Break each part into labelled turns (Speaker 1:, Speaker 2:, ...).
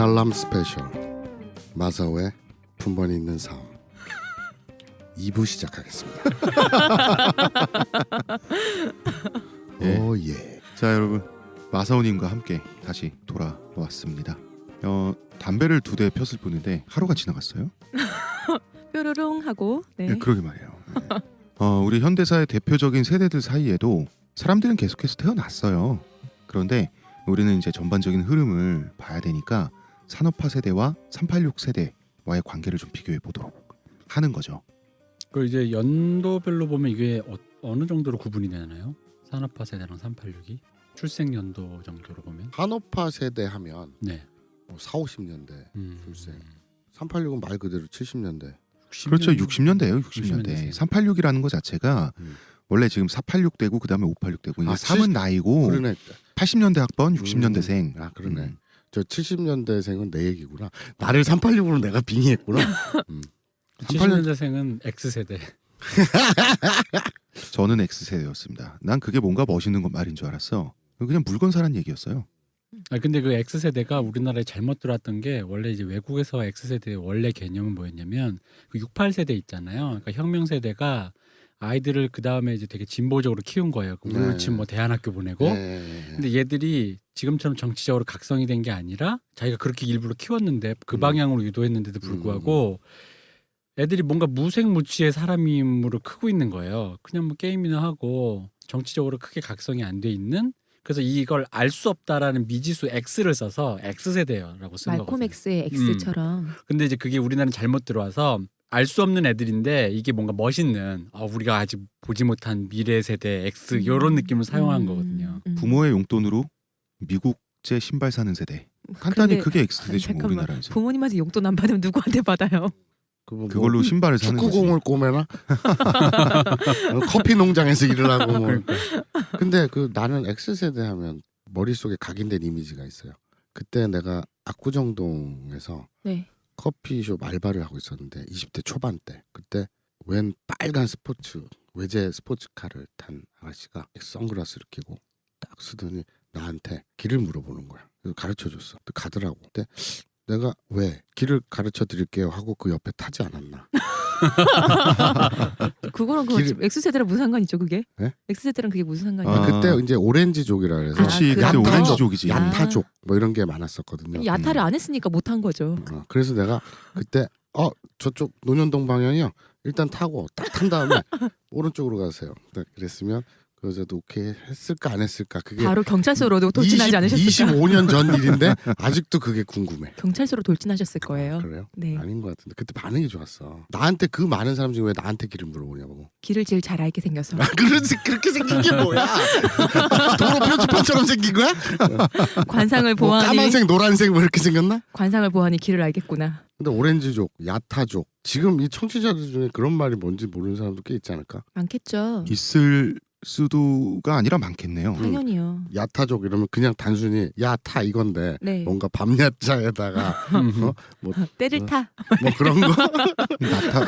Speaker 1: 관람 스페셜 마사오의 품번 있는 삶 2부 시작하겠습니다.
Speaker 2: 예.
Speaker 1: 오 예.
Speaker 2: 자 여러분 마사오님과 함께 다시 돌아왔습니다. 담배를 2대 폈을 뿐인데 하루가 지나갔어요.
Speaker 3: 뾰로롱 하고 네.
Speaker 2: 예, 그러게 말이에요. 예. 우리 현대사의 대표적인 세대들 사이에도 사람들은 계속해서 태어났어요. 그런데 우리는 이제 전반적인 흐름을 봐야 되니까 산업화 세대와 386 세대와의 관계를 좀 비교해 보도록 하는 거죠.
Speaker 4: 그 이제 연도별로 보면 이게 어느 정도로 구분이 되나요? 산업화 세대랑 386이 출생 연도 정도로 보면
Speaker 1: 산업화 세대 하면
Speaker 4: 네.
Speaker 1: 뭐 4, 50년대 출생. 386은 말 그대로 70년대.
Speaker 2: 그렇죠. 60년대예요. 60년대.
Speaker 4: 60년대.
Speaker 2: 386이라는 거 자체가 원래 지금 486 되고 그다음에 586 되고 이게
Speaker 1: 아,
Speaker 2: 3은 나이고
Speaker 1: 그러네.
Speaker 2: 80년대 학번 60년대생.
Speaker 1: 아 그러네. 저 70년대생은 내 얘기구나. 나를 386으로 내가 빙의했구나.
Speaker 4: 70년대생은 X세대.
Speaker 2: 저는 X세대였습니다. 난 그게 뭔가 멋있는 건 말인 줄 알았어. 그냥 물건 사란 얘기였어요.
Speaker 4: 아 근데 그 X세대가 우리나라에 잘못 들어왔던 게 원래 이제 외국에서 X세대의 원래 개념은 뭐였냐면 그 68세대 있잖아요. 그러니까 혁명세대가 아이들을 그 다음에 이제 되게 진보적으로 키운 거예요.
Speaker 1: 네.
Speaker 4: 물리치면 뭐 대안학교 보내고. 근데 얘들이 지금처럼 정치적으로 각성이 된 게 아니라 자기가 그렇게 일부러 키웠는데 그 방향으로 유도했는데도 불구하고 애들이 뭔가 무색무취의 사람임으로 크고 있는 거예요. 그냥 뭐 게임이나 하고 정치적으로 크게 각성이 안 돼 있는. 그래서 이걸 알 수 없다라는 미지수 X를 써서 X세대라고 쓴
Speaker 3: 말콤
Speaker 4: 거거든요.
Speaker 3: X의 X처럼
Speaker 4: 근데 이제 그게 우리나라는 잘못 들어와서 알 수 없는 애들인데 이게 뭔가 멋있는 우리가 아직 보지 못한 미래 세대 X 이런 느낌을 사용한 거거든요.
Speaker 2: 부모의 용돈으로 미국제 신발 사는 세대. 간단히
Speaker 3: 근데-
Speaker 2: 그게 X세대죠.
Speaker 3: 잠깐만.
Speaker 2: 우리나라에서.
Speaker 3: 부모님한테 용돈 안 받으면 누구한테 받아요?
Speaker 2: 그걸로 신발을 사는 거지.
Speaker 1: 축구공을 꼬매나? 커피 농장에서 일을 하고 뭐.
Speaker 4: 그러니까.
Speaker 1: 근데 그 나는 X세대 하면 머릿속에 각인된 이미지가 있어요. 그때 내가 압구정동에서
Speaker 3: 네.
Speaker 1: 커피숍 알바를 하고 있었는데 20대 초반 때 그때 웬 빨간 외제 스포츠카를 탄 아가씨가 선글라스를 끼고 딱 쓰더니 나한테 길을 물어보는 거야. 그래서 가르쳐줬어. 또 가더라고. 근데 내가 왜 길을 가르쳐 드릴게요 하고 그 옆에 타지 않았나.
Speaker 3: 그거랑
Speaker 1: 길-
Speaker 3: 그 X세대랑 무슨 상관이죠 그게?
Speaker 1: 네?
Speaker 3: X세대랑 그게 무슨 상관이에요?
Speaker 2: 아.
Speaker 1: 그때 이제 오렌지족이라 그래서
Speaker 2: 그렇지.
Speaker 3: 그
Speaker 2: 그때
Speaker 3: 야타족.
Speaker 2: 오렌지족이지.
Speaker 1: 야타족 뭐 이런 게 많았었거든요.
Speaker 3: 야타를 안 했으니까 못한 거죠.
Speaker 1: 그래서 내가 그때 저쪽 논현동 방향이요. 일단 타고 딱 탄 다음에 오른쪽으로 가세요. 딱 그랬으면 그 여자도 오케이 했을까 안 했을까 그게
Speaker 3: 바로 경찰서로도 돌진하지 않으셨을까?
Speaker 1: 25년 전 일인데 아직도 그게 궁금해.
Speaker 3: 경찰서로 돌진하셨을 거예요.
Speaker 1: 그래요?
Speaker 3: 네.
Speaker 1: 아닌 것 같은데 그때 반응이 좋았어. 나한테 그 많은 사람 중에 왜 나한테 길을 물어보냐고.
Speaker 3: 길을 제일 잘 알게 생겨서.
Speaker 1: 그렇지 그렇게 생긴 게 뭐야? 도로 표지판처럼 생긴 거야?
Speaker 3: 관상을
Speaker 1: 뭐
Speaker 3: 보아하니
Speaker 1: 까만색 노란색 뭐 이렇게 생겼나?
Speaker 3: 관상을 보아하니 길을 알겠구나.
Speaker 1: 근데 오렌지족, 야타족 지금 이 청취자들 중에 그런 말이 뭔지 모르는 사람도 꽤 있지 않을까?
Speaker 3: 많겠죠.
Speaker 2: 있을 수도가 아니라 많겠네요.
Speaker 3: 당연히요.
Speaker 1: 야타족 이러면 그냥 단순히 야타 이건데
Speaker 3: 네.
Speaker 1: 뭔가 밤야자에다가 뭐
Speaker 3: 때를 타.
Speaker 1: 그런 거?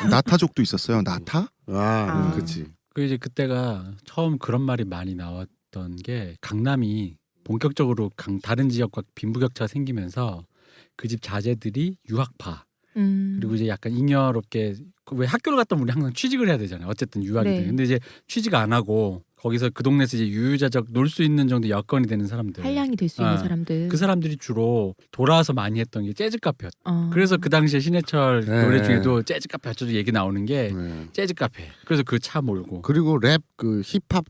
Speaker 2: 나타족도 있었어요. 나타?
Speaker 1: 아, 그렇지.
Speaker 4: 그 이제 그때가 처음 그런 말이 많이 나왔던 게 강남이 본격적으로 다른 지역과 빈부격차가 생기면서 그 집 자제들이 유학파 그리고 이제 약간 잉여롭게 왜 학교를 갔다 오면 우리 항상 취직을 해야 되잖아요. 어쨌든 유학이든.
Speaker 3: 네.
Speaker 4: 근데 이제 취직 안 하고 거기서 그 동네에서 이제 유유자적 놀 수 있는 정도 여건이 되는 사람들.
Speaker 3: 한량이 될 수 있는
Speaker 4: 아,
Speaker 3: 사람들.
Speaker 4: 그 사람들이 주로 돌아와서 많이 했던 게 재즈 카페였.
Speaker 3: 어.
Speaker 4: 그래서 그 당시에 신해철
Speaker 1: 네.
Speaker 4: 노래 중에도 재즈 카페 어쩌고 얘기 나오는 게
Speaker 1: 네.
Speaker 4: 재즈 카페. 그래서 그 차 몰고.
Speaker 1: 그리고 랩 그 힙합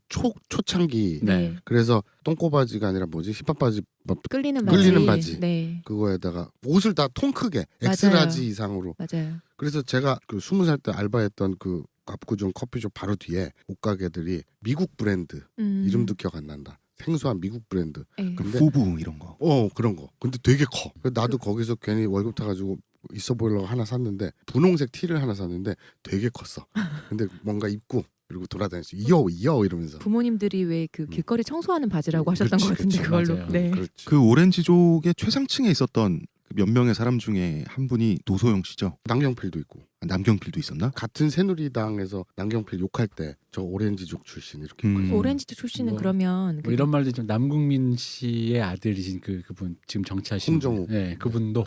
Speaker 1: 초창기
Speaker 4: 네.
Speaker 1: 그래서 똥꼬바지가 아니라 뭐지 힙합 바지 뭐
Speaker 3: 끌리는 바지.
Speaker 1: 끌리는 바지.
Speaker 3: 네.
Speaker 1: 그거에다가 옷을 다 통 크게
Speaker 3: 맞아요.
Speaker 1: 엑스라지 이상으로.
Speaker 3: 맞아요.
Speaker 1: 그래서 제가 그 20살 때 알바했던 그 압구정 커피숍 바로 뒤에 옷가게들이 미국 브랜드 이름도 기억 안 난다. 생소한 미국 브랜드.
Speaker 3: 네.
Speaker 1: 근데
Speaker 2: 후부 이런 거.
Speaker 1: 그런 거. 근데 되게 커. 그래서 나도 거기서 괜히 월급 타가지고 있어 보이려고 하나 샀는데 분홍색 티를 하나 샀는데 되게 컸어. 근데 뭔가 입고 그리고 돌아다녔어. 이어 이러면서.
Speaker 3: 부모님들이 왜 그 길거리 청소하는 바지라고 하셨던
Speaker 1: 그렇지,
Speaker 3: 것 같은데
Speaker 1: 그렇지.
Speaker 3: 그걸로.
Speaker 4: 맞아요.
Speaker 3: 네.
Speaker 1: 그렇지.
Speaker 2: 그 오렌지족의 최상층에 있었던 몇 명의 사람 중에 한 분이 노소영 씨죠.
Speaker 1: 남경필도 있고
Speaker 2: 남경필도 있었나?
Speaker 1: 같은 새누리당에서 남경필 욕할 때 저 오렌지족 출신 이렇게 욕했어요.
Speaker 3: 오렌지도 출신은
Speaker 4: 뭐,
Speaker 3: 그러면
Speaker 4: 뭐 이런 말도 좀 남궁민 씨의 아들이신 그분 지금 정치하시는
Speaker 1: 홍정욱.
Speaker 4: 분. 네, 그분도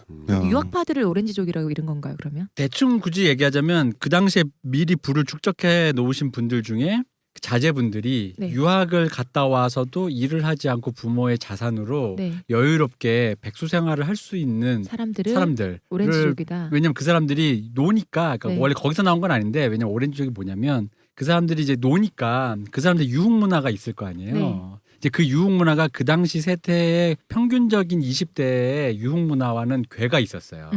Speaker 3: 유학파들을 오렌지족이라고 이런 건가요? 그러면?
Speaker 4: 대충 굳이 얘기하자면 그 당시에 미리 부를 축적해 놓으신 분들 중에 자제분들이
Speaker 3: 네.
Speaker 4: 유학을 갔다 와서도 일을 하지 않고 부모의 자산으로
Speaker 3: 네.
Speaker 4: 여유롭게 백수 생활을 할 수 있는
Speaker 3: 사람들을
Speaker 4: 사람들
Speaker 3: 오렌지족이다.
Speaker 4: 왜냐면 그 사람들이 노니까 그러니까
Speaker 3: 네.
Speaker 4: 원래 거기서 나온 건 아닌데 왜냐면 오렌지족이 뭐냐면 그 사람들이 이제 노니까 그 사람들 유흥 문화가 있을 거 아니에요.
Speaker 3: 네.
Speaker 4: 이제 그 유흥 문화가 그 당시 세태의 평균적인 20대의 유흥 문화와는 괴가 있었어요.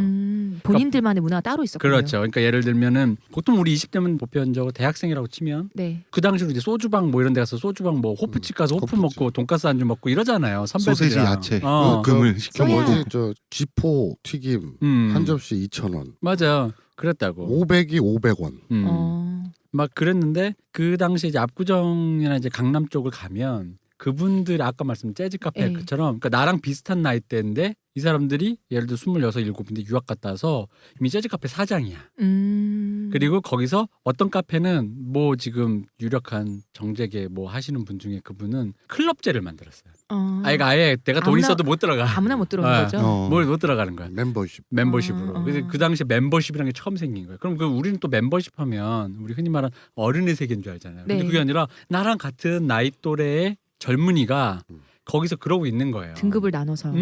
Speaker 3: 본인들만의 문화가 따로 있었군요.
Speaker 4: 그렇죠. 그러니까 예를 들면은 보통 우리 20대면 보편적으로 대학생이라고 치면
Speaker 3: 네.
Speaker 4: 그 당시로 이제 소주방 뭐 이런 데 가서 소주방 뭐 호프집 가서 호프
Speaker 1: 호프집.
Speaker 4: 먹고 돈가스 안주 먹고 이러잖아요. 선배들이랑.
Speaker 2: 소세지 야채
Speaker 4: 어.
Speaker 2: 금을 시켜
Speaker 3: 소야.
Speaker 2: 먹고
Speaker 1: 뭐지 저 쥐포 튀김 한 접시 2,000원.
Speaker 4: 맞아요. 그랬다고.
Speaker 1: 500이 500원.
Speaker 4: 막 그랬는데 그 당시에 이제 압구정이나 이제 강남 쪽을 가면 그분들 아까 말씀 재즈 카페
Speaker 3: 네.
Speaker 4: 그처럼 그러니까 나랑 비슷한 나이대인데 이 사람들이 예를 들어 26, 7인데 유학 갔다 와서 이미 재즈 카페 사장이야. 그리고 거기서 어떤 카페는 뭐 지금 유력한 정재계 뭐 하시는 분 중에 그분은 클럽제를 만들었어요. 아예 내가 돈
Speaker 3: 아무나-
Speaker 4: 있어도 못 들어가.
Speaker 3: 아무나 못 들어오는
Speaker 4: 네.
Speaker 3: 거죠.
Speaker 4: 뭘 못 들어가는 거야.
Speaker 1: 멤버십.
Speaker 4: 멤버십으로.
Speaker 3: 아.
Speaker 4: 그래서 그 당시에 멤버십이라는 게 처음 생긴 거예요. 그럼 우리는 또 멤버십 하면 우리 흔히 말하는 어른의 세계인 줄 알잖아요. 근데
Speaker 3: 네.
Speaker 4: 그게 아니라 나랑 같은 나이 또래의 젊은이가 거기서 그러고 있는 거예요.
Speaker 3: 등급을 나눠서.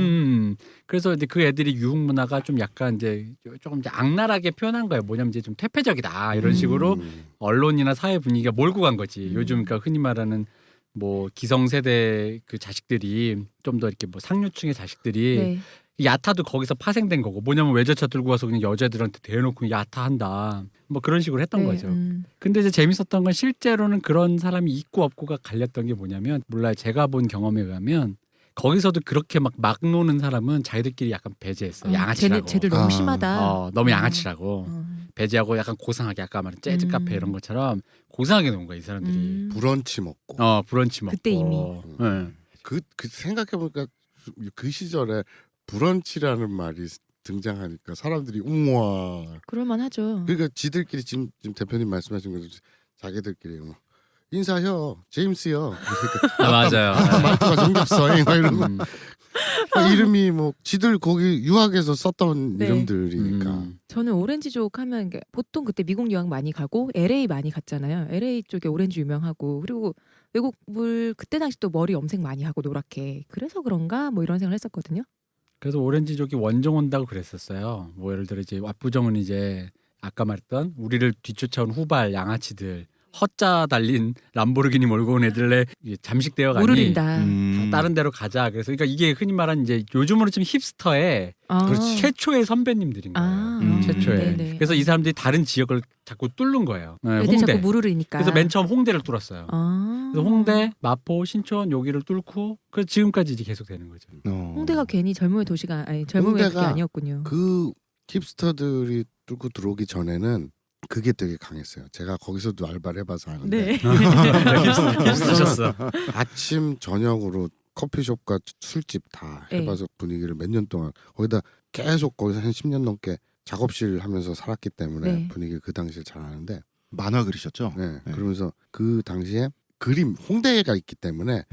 Speaker 4: 그래서 이제 그 애들이 유흥 문화가 좀 약간 이제 조금 이제 악랄하게 표현한 거예요. 뭐냐면 이제 좀 퇴폐적이다 이런 식으로 언론이나 사회 분위기가 몰고 간 거지. 요즘 그러니까 흔히 말하는 뭐 기성세대 그 자식들이 좀 더 이렇게 뭐 상류층의 자식들이
Speaker 3: 네.
Speaker 4: 야타도 거기서 파생된 거고 뭐냐면 외제차 들고 와서 그냥 여자들한테 대놓고 야타한다 뭐 그런 식으로 했던
Speaker 3: 네,
Speaker 4: 거죠. 근데 이제 재밌었던 건 실제로는 그런 사람이 있고 없고가 갈렸던 게 뭐냐면 몰라요. 제가 본 경험에 의하면 거기서도 그렇게 막 노는 사람은 자기들끼리 약간 배제했어요. 양아치라고.
Speaker 3: 쟤들 너무
Speaker 1: 아.
Speaker 3: 심하다.
Speaker 4: 너무 양아치라고.
Speaker 3: 어.
Speaker 4: 배제하고 약간 고상하게 아까 말한 재즈 카페 이런 것처럼 고상하게 노는 거야 이 사람들이.
Speaker 1: 브런치 먹고.
Speaker 4: 브런치 먹고.
Speaker 3: 그때 이미.
Speaker 4: 네.
Speaker 1: 그 생각해 보니까 그 시절에 브런치라는 말이 등장하니까 사람들이 우와.
Speaker 3: 그럴만하죠.
Speaker 1: 그러니까 지들끼리 지금 대표님 말씀하신 것처럼 자기들끼리 뭐 인사요, 제임스요.
Speaker 4: 맞아요.
Speaker 1: 말투가 정겹어. 막 이러고
Speaker 4: 음.
Speaker 1: 이름이 뭐 지들 거기 유학에서 썼던
Speaker 3: 네.
Speaker 1: 이름들이니까.
Speaker 3: 저는 오렌지족 하면 보통 그때 미국 유학 많이 가고 LA 많이 갔잖아요. LA 쪽에 오렌지 유명하고 그리고 외국물 그때 당시 또 머리 염색 많이 하고 노랗게 그래서 그런가 뭐 이런 생각을 했었거든요.
Speaker 4: 그래서 오렌지족이 원정 온다고 그랬었어요. 뭐 예를 들어 이제 압구정은 이제 아까 말했던 우리를 뒤쫓아온 후발 양아치들 헛자 달린 람보르기니 몰고 온 애들에 잠식되어 가니
Speaker 3: 무르린다.
Speaker 4: 다른 데로 가자. 그래서 그러니까 이게 흔히 말하는 이제 요즘으로 치면 힙스터의
Speaker 1: 그렇지.
Speaker 4: 최초의 선배님들인 거예요. 최초에.
Speaker 3: 네네.
Speaker 4: 그래서 이 사람들이 다른 지역을 자꾸 뚫는 거예요. 네,
Speaker 3: 애들
Speaker 4: 홍대.
Speaker 3: 자꾸 무르르니까.
Speaker 4: 그래서 맨 처음 홍대를 뚫었어요. 그래서 홍대, 마포, 신촌 여기를 뚫고 그래서 지금까지 이제 계속 되는 거죠.
Speaker 3: 홍대가 괜히 젊음의 도시가 아니 젊음의 그게
Speaker 1: 홍대가
Speaker 3: 아니었군요.
Speaker 1: 그 힙스터들이 뚫고 들어오기 전에는 그게 되게 강했어요. 제가 거기서도 알바를 해봐서 아는데
Speaker 3: 네.
Speaker 4: 힙스터셨어.
Speaker 1: 아침 저녁으로 커피숍과 술집 다
Speaker 3: 네.
Speaker 1: 해봐서 분위기를 몇 년 동안 거기다 계속 거기서 한 10년 넘게 작업실 하면서 살았기 때문에
Speaker 3: 네.
Speaker 1: 분위기를 그 당시에 잘 아는데
Speaker 2: 만화 그리셨죠?
Speaker 1: 네,
Speaker 2: 네.
Speaker 1: 그러면서 그 당시에 그림 홍대가 있기 때문에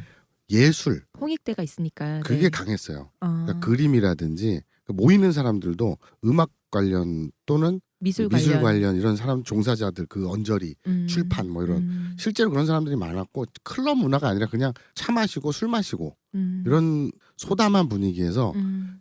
Speaker 1: 예술
Speaker 3: 홍익대가 있으니까.
Speaker 1: 그게
Speaker 3: 네.
Speaker 1: 강했어요.
Speaker 3: 어,
Speaker 1: 그러니까 그림이라든지 모이는 사람들도 음악 관련 또는
Speaker 3: 미술
Speaker 1: 관련 이런 사람 종사자들 그 언저리 출판 뭐 이런 실제로 그런 사람들이 많았고 클럽 문화가 아니라 그냥 차 마시고 술 마시고 이런 소담한 분위기에서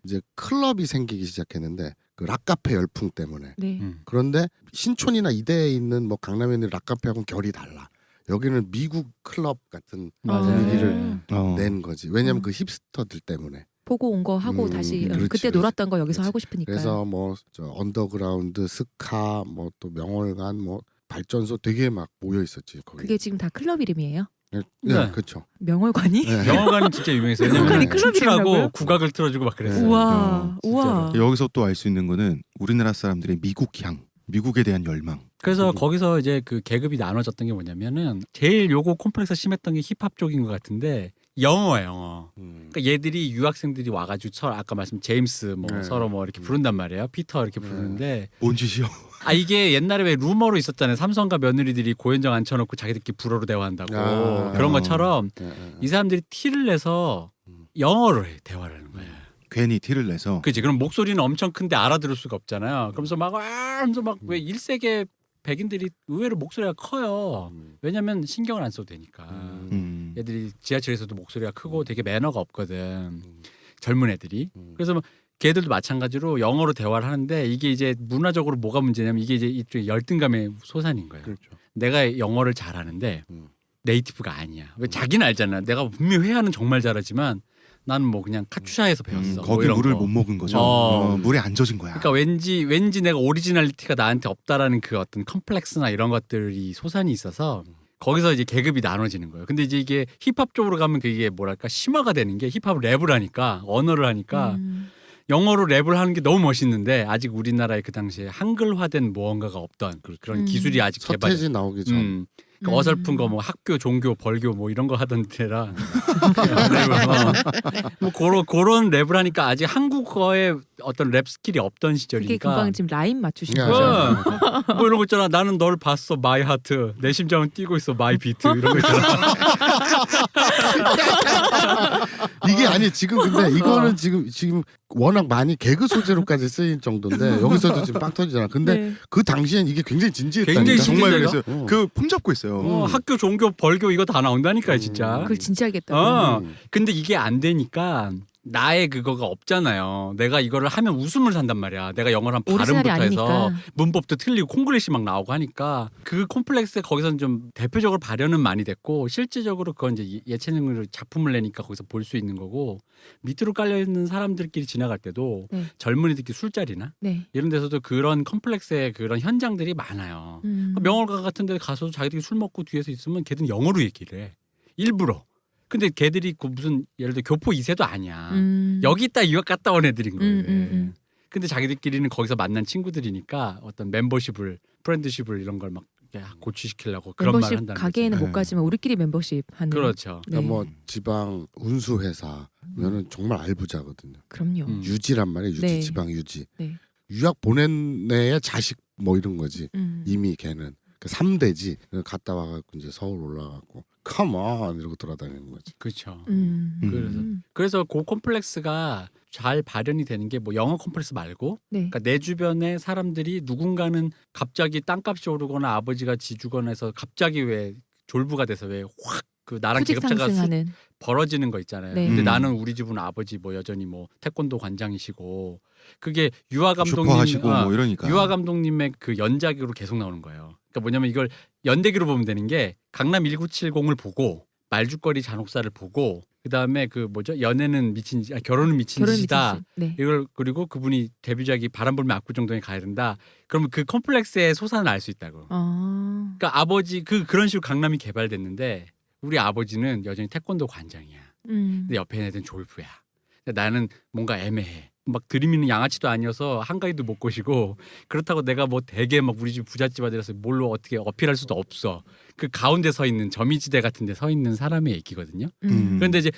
Speaker 1: 이제 클럽이 생기기 시작했는데 그 락카페 열풍 때문에
Speaker 3: 네.
Speaker 1: 그런데 신촌이나 이대에 있는 뭐 강남에 있는 락카페하고는 결이 달라. 여기는 미국 클럽 같은
Speaker 4: 맞아요.
Speaker 1: 분위기를
Speaker 2: 어.
Speaker 1: 낸 거지. 왜냐면 그 힙스터들 때문에.
Speaker 3: 보고 온 거 하고 다시
Speaker 1: 그렇지,
Speaker 3: 그때
Speaker 1: 그렇지.
Speaker 3: 놀았던 거 여기서
Speaker 1: 그렇지.
Speaker 3: 하고 싶으니까.
Speaker 1: 그래서 뭐 저 언더그라운드, 스카, 뭐 또 명월관, 뭐 발전소 되게 막 모여 있었지 거기.
Speaker 3: 그게 지금 다 클럽 이름이에요?
Speaker 1: 네,
Speaker 4: 네.
Speaker 1: 그렇죠.
Speaker 3: 명월관이?
Speaker 1: 네.
Speaker 4: 영화관은 진짜 유명했어요.
Speaker 3: 영화관이
Speaker 4: 왜냐면
Speaker 3: 클럽
Speaker 4: 춤추라고
Speaker 3: 이름이라고요?
Speaker 4: 국악을 틀어주고 막 그랬어요.
Speaker 3: 우와, 우와.
Speaker 2: 여기서 또 알 수 있는 거는 우리나라 사람들의 미국향, 미국에 대한 열망.
Speaker 4: 그래서 거기서 이제 그 계급이 나눠졌던 게 뭐냐면은 제일 요거 콤플렉스 심했던 게 힙합 쪽인 것 같은데 영어. 그러니까 얘들이 유학생들이 와가지고 서로 아까 말씀 제임스 뭐
Speaker 1: 네.
Speaker 4: 서로 뭐 이렇게 부른단 말이에요. 피터 이렇게 부르는데
Speaker 2: 뭔 짓이요?
Speaker 4: 아 이게 옛날에 왜 루머로 있었잖아요. 삼성과 며느리들이 고현정 앉혀놓고 자기들끼리 불어로 대화한다고 그런 것처럼 이 사람들이 티를 내서 영어로 해 대화를 하는 거예요.
Speaker 2: 괜히 티를 내서.
Speaker 4: 그지? 그럼 목소리는 엄청 큰데 알아들을 수가 없잖아요. 그러면서 막 하면서 막 왜 1세계 백인들이 의외로 목소리가 커요. 왜냐면 신경을 안 써도 되니까. 애들이 지하철에서도 목소리가 크고 되게 매너가 없거든. 젊은 애들이. 그래서 뭐 걔들도 마찬가지로 영어로 대화를 하는데 이게 이제 문화적으로 뭐가 문제냐면 이게 이제 이쪽 열등감의 소산인 거예요.
Speaker 1: 그렇죠.
Speaker 4: 내가 영어를 잘하는데 네이티브가 아니야. 왜 자기는 알잖아. 내가 분명히 회화는 정말 잘하지만 나는 뭐 그냥 카투샤에서 배웠어. 뭐
Speaker 2: 거기
Speaker 4: 이런
Speaker 2: 물을
Speaker 4: 거.
Speaker 2: 못 먹은 거죠.
Speaker 4: 어.
Speaker 2: 물에 안 젖은 거야.
Speaker 4: 그러니까 왠지 내가 오리지널리티가 나한테 없다라는 그 어떤 컴플렉스나 이런 것들이 소산이 있어서 거기서 이제 계급이 나눠지는 거예요. 근데 이제 이게 힙합 쪽으로 가면 그게 뭐랄까 심화가 되는 게 힙합을 랩을 하니까 언어를 하니까 영어로 랩을 하는 게 너무 멋있는데 아직 우리나라에 그 당시에 한글화된 무언가가 없던 그런 기술이 아직 개발.
Speaker 1: 서태지 나오기 전.
Speaker 4: 그러니까 어설픈 거 뭐 학교, 종교, 벌교 뭐 이런 거 하던 때라 뭐 그런 랩을 하니까 아직 한국어에 어떤 랩 스킬이 없던
Speaker 3: 그게
Speaker 4: 시절이니까.
Speaker 3: 금방 지금 라인 맞추신
Speaker 1: 야,
Speaker 3: 거죠.
Speaker 1: 야.
Speaker 4: 뭐 이런 거 있잖아. 나는 널 봤어, 마이 하트. 내 심장은 뛰고 있어, 마이 비트. 이런 거 있잖아.
Speaker 1: 이게 아니 지금 근데 이거는 지금 워낙 많이 개그 소재로까지 쓰인 정도인데 여기서도 지금 빵 터지잖아. 근데
Speaker 3: 네.
Speaker 1: 그 당시엔 이게 굉장히 진지했다니까.
Speaker 4: 굉장히
Speaker 2: 정말
Speaker 4: 진지해요.
Speaker 2: 그랬어요. 그 폼 잡고 있어요.
Speaker 4: 학교, 종교, 벌교 이거 다 나온다니까요, 진짜.
Speaker 3: 그걸 진지하겠다고.
Speaker 4: 어. 근데 이게 안 되니까 나의 그거가 없잖아요. 내가 이거를 하면 웃음을 산단 말이야. 내가 영어를 한
Speaker 3: 오리지널이
Speaker 4: 발음부터 해서
Speaker 3: 아니니까.
Speaker 4: 문법도 틀리고 콩글리시 막 나오고 하니까 그 콤플렉스에 거기서는 좀 대표적으로 발현은 많이 됐고 실제적으로 그건 이제 예체능으로 작품을 내니까 거기서 볼 수 있는 거고 밑으로 깔려 있는 사람들끼리 지나갈 때도
Speaker 3: 네.
Speaker 4: 젊은이들끼리 술자리나
Speaker 3: 네.
Speaker 4: 이런 데서도 그런 컴플렉스의 그런 현장들이 많아요. 명월가 같은 데 가서도 자기들이 술 먹고 뒤에서 있으면 걔들은 영어로 얘기를 해. 일부러. 근데 걔들이 그 무슨 예를 들어 교포 2세도 아니야. 여기 있다 유학 갔다 온 애들인 거예요. 근데 자기들끼리는 거기서 만난 친구들이니까 어떤 멤버십을 프렌드십을 이런 걸 막 고취시키려고 그런 말을
Speaker 3: 멤버십
Speaker 4: 한다는
Speaker 3: 가게에는
Speaker 2: 거지.
Speaker 3: 못 가지만 우리끼리 멤버십 하는.
Speaker 4: 그렇죠.
Speaker 3: 네.
Speaker 1: 그러니까 뭐 지방 운수 회사면은 정말 알부자거든요.
Speaker 3: 그럼요.
Speaker 1: 유지란 말이에요. 유지
Speaker 3: 네.
Speaker 1: 지방 유지.
Speaker 3: 네.
Speaker 1: 유학 보낸 애의 자식 뭐 이런 거지. 이미 걔는 그 3대지. 갔다 와갖고 이제 서울 올라가고 컴온 이러고 돌아다니는 거지.
Speaker 4: 그렇죠.
Speaker 3: 그래서
Speaker 4: 그래서 그 콤플렉스가 잘 발현이 되는 게 뭐 영어 콤플렉스 말고
Speaker 3: 네.
Speaker 4: 그러니까 내 주변에 사람들이 누군가는 갑자기 땅값이 오르거나 아버지가 지주거나 해서 갑자기 왜 졸부가 돼서 왜 확 그 나랑
Speaker 3: 수직
Speaker 4: 계급차가
Speaker 3: 상승하는.
Speaker 4: 벌어지는 거 있잖아요.
Speaker 3: 네.
Speaker 4: 근데 나는 우리 집은 아버지 뭐 여전히 뭐 태권도 관장이시고 그게 유아 감독님
Speaker 2: 슈퍼하시고 뭐 이러니까.
Speaker 4: 유아 감독님의 그 연작으로 계속 나오는 거예요. 그러니까 뭐냐면 이걸 연대기로 보면 되는 게 강남 1970을 보고 말죽거리 잔혹사를 보고 그다음에 그 뭐죠? 연애는 미친 결혼은 미친
Speaker 3: 결혼
Speaker 4: 짓이다.
Speaker 3: 미친 네.
Speaker 4: 이걸 그리고 그분이 데뷔작이 바람 불면 압구정동에 가야 된다. 그러면 그 컴플렉스의 소산을 알 수 있다고. 그러니까 아버지 그런 식으로 강남이 개발됐는데 우리 아버지는 여전히 태권도 관장이야. 근데 옆에 있는 애들은 졸부야. 근데 나는 뭔가 애매해. 막 들이미는 양아치도 아니어서 한가위도 못 꼬시고 그렇다고 내가 뭐 되게 막 우리 집 부잣집 아들이라서 뭘로 어떻게 어필할 수도 없어. 그 가운데 서 있는 점이지대 같은 데 서 있는 사람의 얘기거든요. 그런데 이제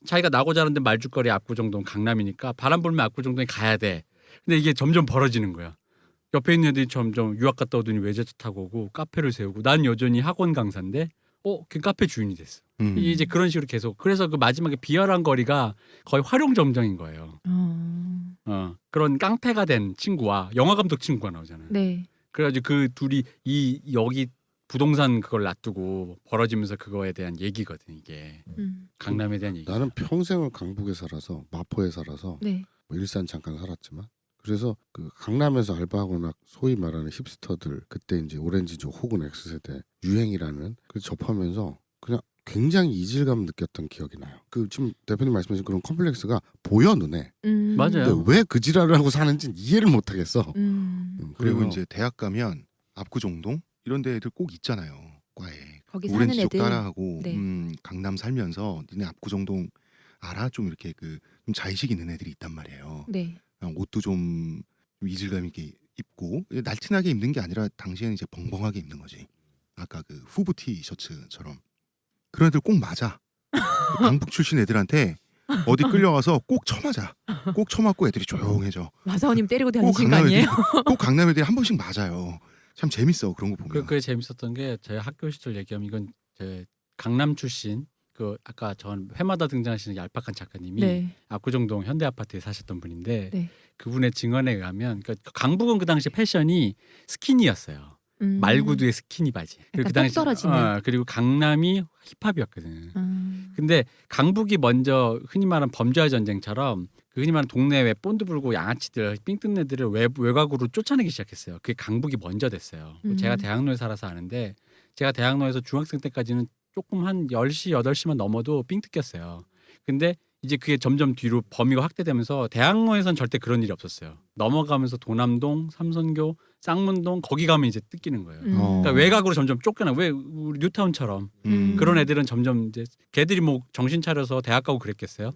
Speaker 4: 자기가 나고 자란데 말죽거리 압구정동 강남이니까 바람 불면 압구정동에 가야 돼. 근데 이게 점점 벌어지는 거야. 옆에 있는 애들이 점점 유학 갔다 오더니 외제차 타고 오고 카페를 세우고 난 여전히 학원 강사인데 그 카페 주인이 됐어. 이게 이제 그런 식으로 계속 그래서 그 마지막에 비열한 거리가 거의 활용점정인 거예요. 그런 깡패가 된 친구와 영화 감독 친구가 나오잖아요.
Speaker 3: 네.
Speaker 4: 그래가지고 그 둘이 여기 부동산 그걸 놔두고 벌어지면서 그거에 대한 얘기거든 이게 강남에 대한 얘기.
Speaker 1: 나는 평생을 강북에 살아서 마포에 살아서
Speaker 3: 네.
Speaker 1: 뭐 일산 잠깐 살았지만 그래서 그 강남에서 알바하거나 소위 말하는 힙스터들 그때 이제 오렌지족 혹은 X세대 유행이라는 그 접하면서 그냥 굉장히 이질감 느꼈던 기억이 나요. 그 지금 대표님 말씀하신 그런 컴플렉스가 보여 눈에.
Speaker 4: 맞아요.
Speaker 1: 근데 왜 그 지랄을 하고 사는지 이해를 못 하겠어.
Speaker 2: 그리고 이제 대학 가면 압구정동 이런 데들 꼭 있잖아요. 과에.
Speaker 3: 거기 사는
Speaker 2: 오렌지족
Speaker 3: 애들.
Speaker 2: 따라하고
Speaker 3: 네.
Speaker 2: 강남 살면서 니네 압구정동 알아? 좀 이렇게 좀 자의식 있는 애들이 있단 말이에요.
Speaker 3: 네.
Speaker 2: 옷도 좀 이질감 있게 입고 날씬하게 입는 게 아니라 당시에는 이제 벙벙하게 입는 거지. 아까 그 후브 티셔츠처럼 그런 애들 꼭 맞아. 강북 출신 애들한테 어디 끌려가서 꼭 쳐맞아. 꼭 쳐맞고 애들이 조용해져.
Speaker 3: 마사오님 때리고
Speaker 2: 꼭
Speaker 3: 다니신 거
Speaker 2: 강남 애들이
Speaker 3: 아니에요?
Speaker 2: 꼭 강남 애들이 한 번씩 맞아요. 참 재밌어 그런 거 보면.
Speaker 4: 그게 재밌었던 게 저희 학교 시절 얘기하면 이건 제 강남 출신 그 아까 전 회마다 등장하시는 얄팍한 작가님이
Speaker 3: 네.
Speaker 4: 압구정동 현대아파트에 사셨던 분인데
Speaker 3: 네.
Speaker 4: 그분의 증언에 의하면 그러니까 강북은 그 당시 패션이 스키니였어요. 말구두에 스키니 바지.
Speaker 3: 약간
Speaker 4: 그 당시
Speaker 3: 똑 떨어지는.
Speaker 4: 그리고 강남이 힙합이었거든.
Speaker 3: 아.
Speaker 4: 근데 강북이 먼저 흔히 말하는 범죄와 전쟁처럼 그 흔히 말하는 동네 왜 본드 불고 양아치들 삥 뜯는 애들을 외곽으로 쫓아내기 시작했어요. 그게 강북이 먼저 됐어요. 제가 대학로에 살아서 아는데 제가 대학로에서 중학생 때까지는 조금 한 10시 8시만 넘어도 삥 뜯겼어요. 근데 이제 그게 점점 뒤로 범위가 확대되면서 대학로에선 절대 그런 일이 없었어요. 넘어가면서 도남동, 삼선교, 쌍문동 거기 가면 이제 뜯기는 거예요. 그러니까 외곽으로 점점 쫓겨나. 왜 우리 뉴타운처럼 그런 애들은 점점 이제 걔들이 뭐 정신 차려서 대학 가고 그랬겠어요.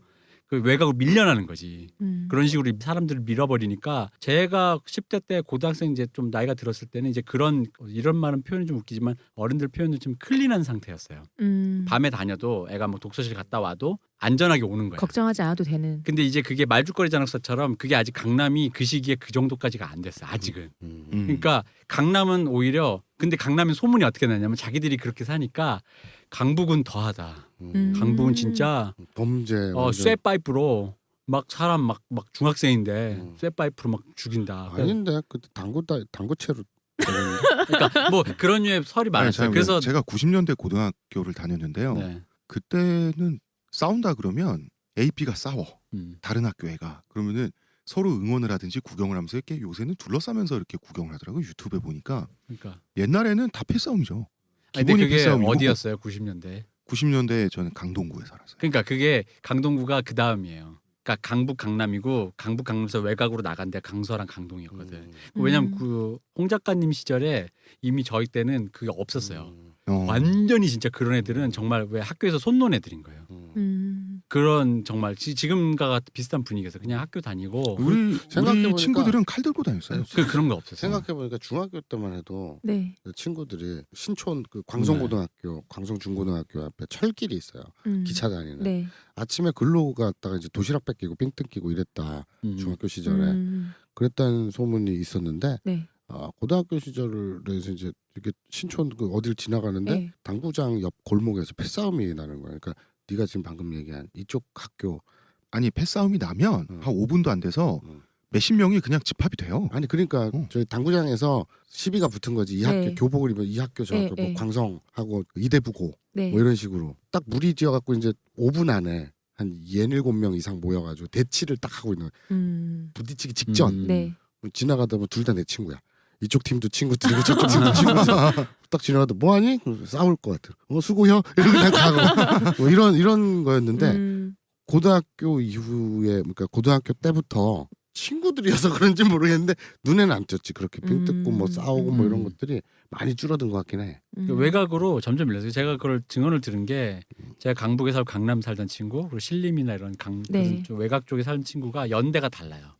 Speaker 4: 그 외곽으로 밀려나는 거지. 그런 식으로 사람들을 밀어버리니까 제가 10대 때 고등학생 이제 좀 나이가 들었을 때는 이제 그런 이런 말은 표현이 좀 웃기지만 어른들 표현은 좀 클린한 상태였어요. 밤에 다녀도 애가 뭐 독서실 갔다 와도 안전하게 오는 거예요.
Speaker 3: 걱정하지 않아도 되는.
Speaker 4: 근데 이제 그게 말죽거리 장학사처럼 그게 아직 강남이 그 시기에 그 정도까지가 안 됐어요. 아직은. 그러니까 강남은 오히려 근데 강남은 소문이 어떻게 나냐면 자기들이 그렇게 사니까 강북은 더하다. 강북은 진짜
Speaker 1: 범죄
Speaker 4: 쇠파이프로 막 사람 막 중학생인데 쇠파이프로 막 죽인다.
Speaker 1: 아닌데 그때 당구채로
Speaker 4: 그러니까 뭐 그런 류의 설이 많았어요. 그래서
Speaker 2: 제가 90년대 고등학교를 다녔는데요.
Speaker 4: 네.
Speaker 2: 그때는 싸운다 그러면 A, B가 싸워. 다른 학교 애가. 그러면은 서로 응원을 하든지 구경을 하면서 이렇게 요새는 둘러싸면서 이렇게 구경을 하더라고요. 유튜브에 보니까.
Speaker 4: 그러니까.
Speaker 2: 옛날에는 다 패싸움이죠.
Speaker 4: 근데
Speaker 2: 기본이
Speaker 4: 그게
Speaker 2: 패싸움이고.
Speaker 4: 어디였어요? 90년대.
Speaker 2: 90년대에 저는 강동구에 살았어요.
Speaker 4: 그러니까 그게 강동구가 그 다음이에요. 그러니까 강북 강남이고 강북 강남에서 외곽으로 나간 데가 강서랑 강동이었거든. 왜냐면 그 홍 작가님 시절에 이미 저희 때는 그게 없었어요. 완전히 진짜 그런 애들은 정말 왜 학교에서 손 놓은 애들인 거예요. 그런 정말 지금과 비슷한 분위기에서 그냥 학교 다니고
Speaker 2: 우리
Speaker 1: 생각해보니까
Speaker 2: 친구들은 칼 들고 다녔어요.
Speaker 4: 그런 거 없었어요.
Speaker 1: 생각해보니까 중학교 때만 해도
Speaker 3: 네.
Speaker 1: 친구들이 신촌 그 광성고등학교, 광성중고등학교 앞에 철길이 있어요. 기차 다니는.
Speaker 3: 네.
Speaker 1: 아침에 글로 갔다가 이제 도시락 뺏기고 삥 뜯기고 이랬다. 중학교 시절에 그랬다는 소문이 있었는데
Speaker 3: 네.
Speaker 1: 고등학교 시절에서 이제 이렇게 신촌 그 어딜 지나가는데
Speaker 3: 네.
Speaker 1: 당구장 옆 골목에서 패싸움이 나는 거야. 그러니까 네가 지금 방금 얘기한 이쪽 학교
Speaker 2: 아니 패싸움이 나면 한 5분도 안 돼서 몇십 명이 그냥 집합이 돼요.
Speaker 1: 아니 그러니까 저희 당구장에서 시비가 붙은 거지. 이 학교
Speaker 3: 네.
Speaker 1: 교복을 입은 이 학교 저 학교
Speaker 3: 네,
Speaker 1: 뭐
Speaker 3: 네.
Speaker 1: 광성하고 이대부고
Speaker 3: 네.
Speaker 1: 뭐 이런 식으로 딱 무리 지어갖고 이제 5분 안에 한 67명 이상 모여가지고 대치를 딱 하고 있는 거야. 부딪히기 직전
Speaker 3: 네.
Speaker 1: 지나가다 보면 둘 다 내 친구야. 이쪽 팀도 친구들이고 저쪽 팀도 친구들. 딱 지나가다 뭐하니? 싸울 것 같아. 수고요. 이러고 그냥 가고 뭐 이런 거였는데 고등학교 이후에 그러니까 고등학교 때부터 친구들이어서 그런지 모르겠는데 눈에는 안 띄었지. 그렇게 빙 뜯고 뭐 싸우고 뭐 이런 것들이 많이 줄어든 것 같긴 해.
Speaker 4: 그 외곽으로 점점 밀렸어요. 제가 그걸 증언을 들은 게 제가 강북에 살고 강남 살던 친구 그리고 신림이나 이런
Speaker 3: 네.
Speaker 4: 좀 외곽 쪽에 사는 친구가 연대가 달라요.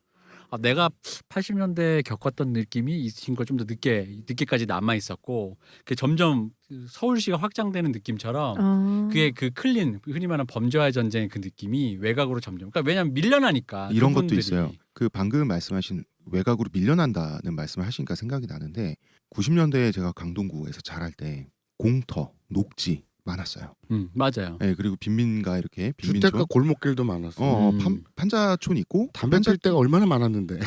Speaker 4: 내가 80년대에 겪었던 느낌이 이 친구가 좀 더 늦게까지 남아 있었고 그게 점점 서울시가 확장되는 느낌처럼 그게 그 클린 흔히 말하는 범죄와의 전쟁의 그 느낌이 외곽으로 점점 그러니까 왜냐하면 밀려나니까
Speaker 2: 이런 것도
Speaker 4: 그분들이.
Speaker 2: 있어요. 그 방금 말씀하신 외곽으로 밀려난다는 말씀을 하시니까 생각이 나는데 90년대에 제가 강동구에서 자랄 때 공터, 녹지 많았어요.
Speaker 4: 맞아요.
Speaker 2: 네, 그리고 빈민가 이렇게 빈민촌.
Speaker 1: 주택가 골목길도 많았어.
Speaker 2: 판자촌 있고
Speaker 1: 담배 필 때가 얼마나 많았는데.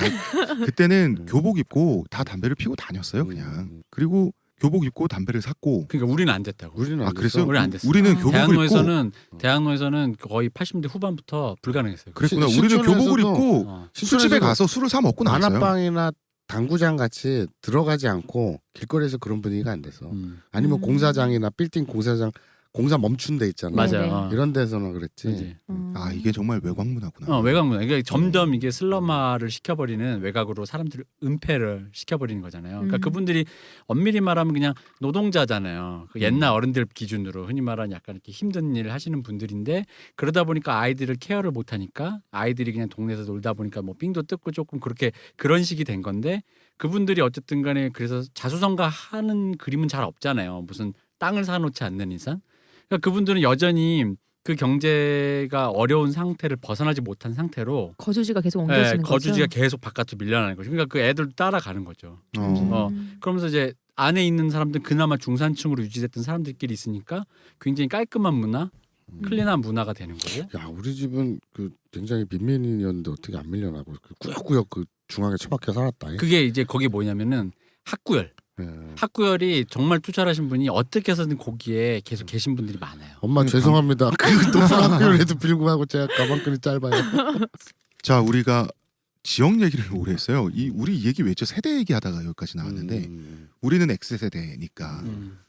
Speaker 2: 그때는 교복 입고 다 담배를 피고 다녔어요 그냥. 그리고 교복 입고 담배를 샀고.
Speaker 4: 그러니까 우리는 안 됐다고.
Speaker 1: 우리는 안
Speaker 2: 그랬어요?
Speaker 4: 우리는 안 됐어요.
Speaker 2: 우리는 교복을 입고.
Speaker 4: 대학로에서는 거의 80년대 후반부터 불가능했어요.
Speaker 2: 그랬구나. 우리는 교복을 입고 술집에 가서 술을 사 먹고 나왔어요.
Speaker 1: 만화방이나 당구장 같이 들어가지 않고 길거리에서 그런 분위기가 안 돼서 아니면 공사장이나 빌딩 공사장 공사 멈춘 데 있잖아.
Speaker 4: 맞아요.
Speaker 1: 이런 데서나 그랬지.
Speaker 4: 그치.
Speaker 2: 아 이게 정말 외곽 문화구나.
Speaker 4: 외곽 문화. 그러니까 점점 이게 슬럼화를 시켜버리는 외곽으로 사람들을 은폐를 시켜버리는 거잖아요. 그러니까 그분들이 엄밀히 말하면 그냥 노동자잖아요. 그 옛날 어른들 기준으로 흔히 말하는 약간 이렇게 힘든 일을 하시는 분들인데 그러다 보니까 아이들을 케어를 못하니까 아이들이 그냥 동네에서 놀다 보니까 뭐 삥도 뜯고 조금 그렇게 그런 식이 된 건데 그분들이 어쨌든 간에 그래서 자수성가하는 그림은 잘 없잖아요. 무슨 땅을 사놓지 않는 이상. 그러니까 그분들은 여전히 그 경제가 어려운 상태를 벗어나지 못한 상태로
Speaker 3: 거주지가 계속 옮겨지는 거죠.
Speaker 4: 거주지가 계속 바깥으로 밀려나는 거죠. 그러니까 그 애들 따라가는 거죠. 그러면서 이제 안에 있는 사람들 그나마 중산층으로 유지됐던 사람들끼리 있으니까 굉장히 깔끔한 문화, 클린한 문화가 되는 거고.
Speaker 1: 야 우리 집은 그 굉장히 빈민이었는데 어떻게 안 밀려나고 그 꾸역꾸역 그 중앙에 처박혀 살았다.
Speaker 4: 그게 이제 거기 뭐냐면은 학구열.
Speaker 1: 예.
Speaker 4: 학구열이 정말 투철하신 분이 어떻게 해서든 거기에 계속 계신 분들이 많아요.
Speaker 1: 엄마 죄송합니다. 그 높은 학교에도 빌고 하고 제가 가방끈이 짧아요.
Speaker 2: 자, 우리가 지역 얘기를 오래 했어요. 이 우리 얘기 왜죠? 세대 얘기하다가 여기까지 나왔는데 우리는 X세대니까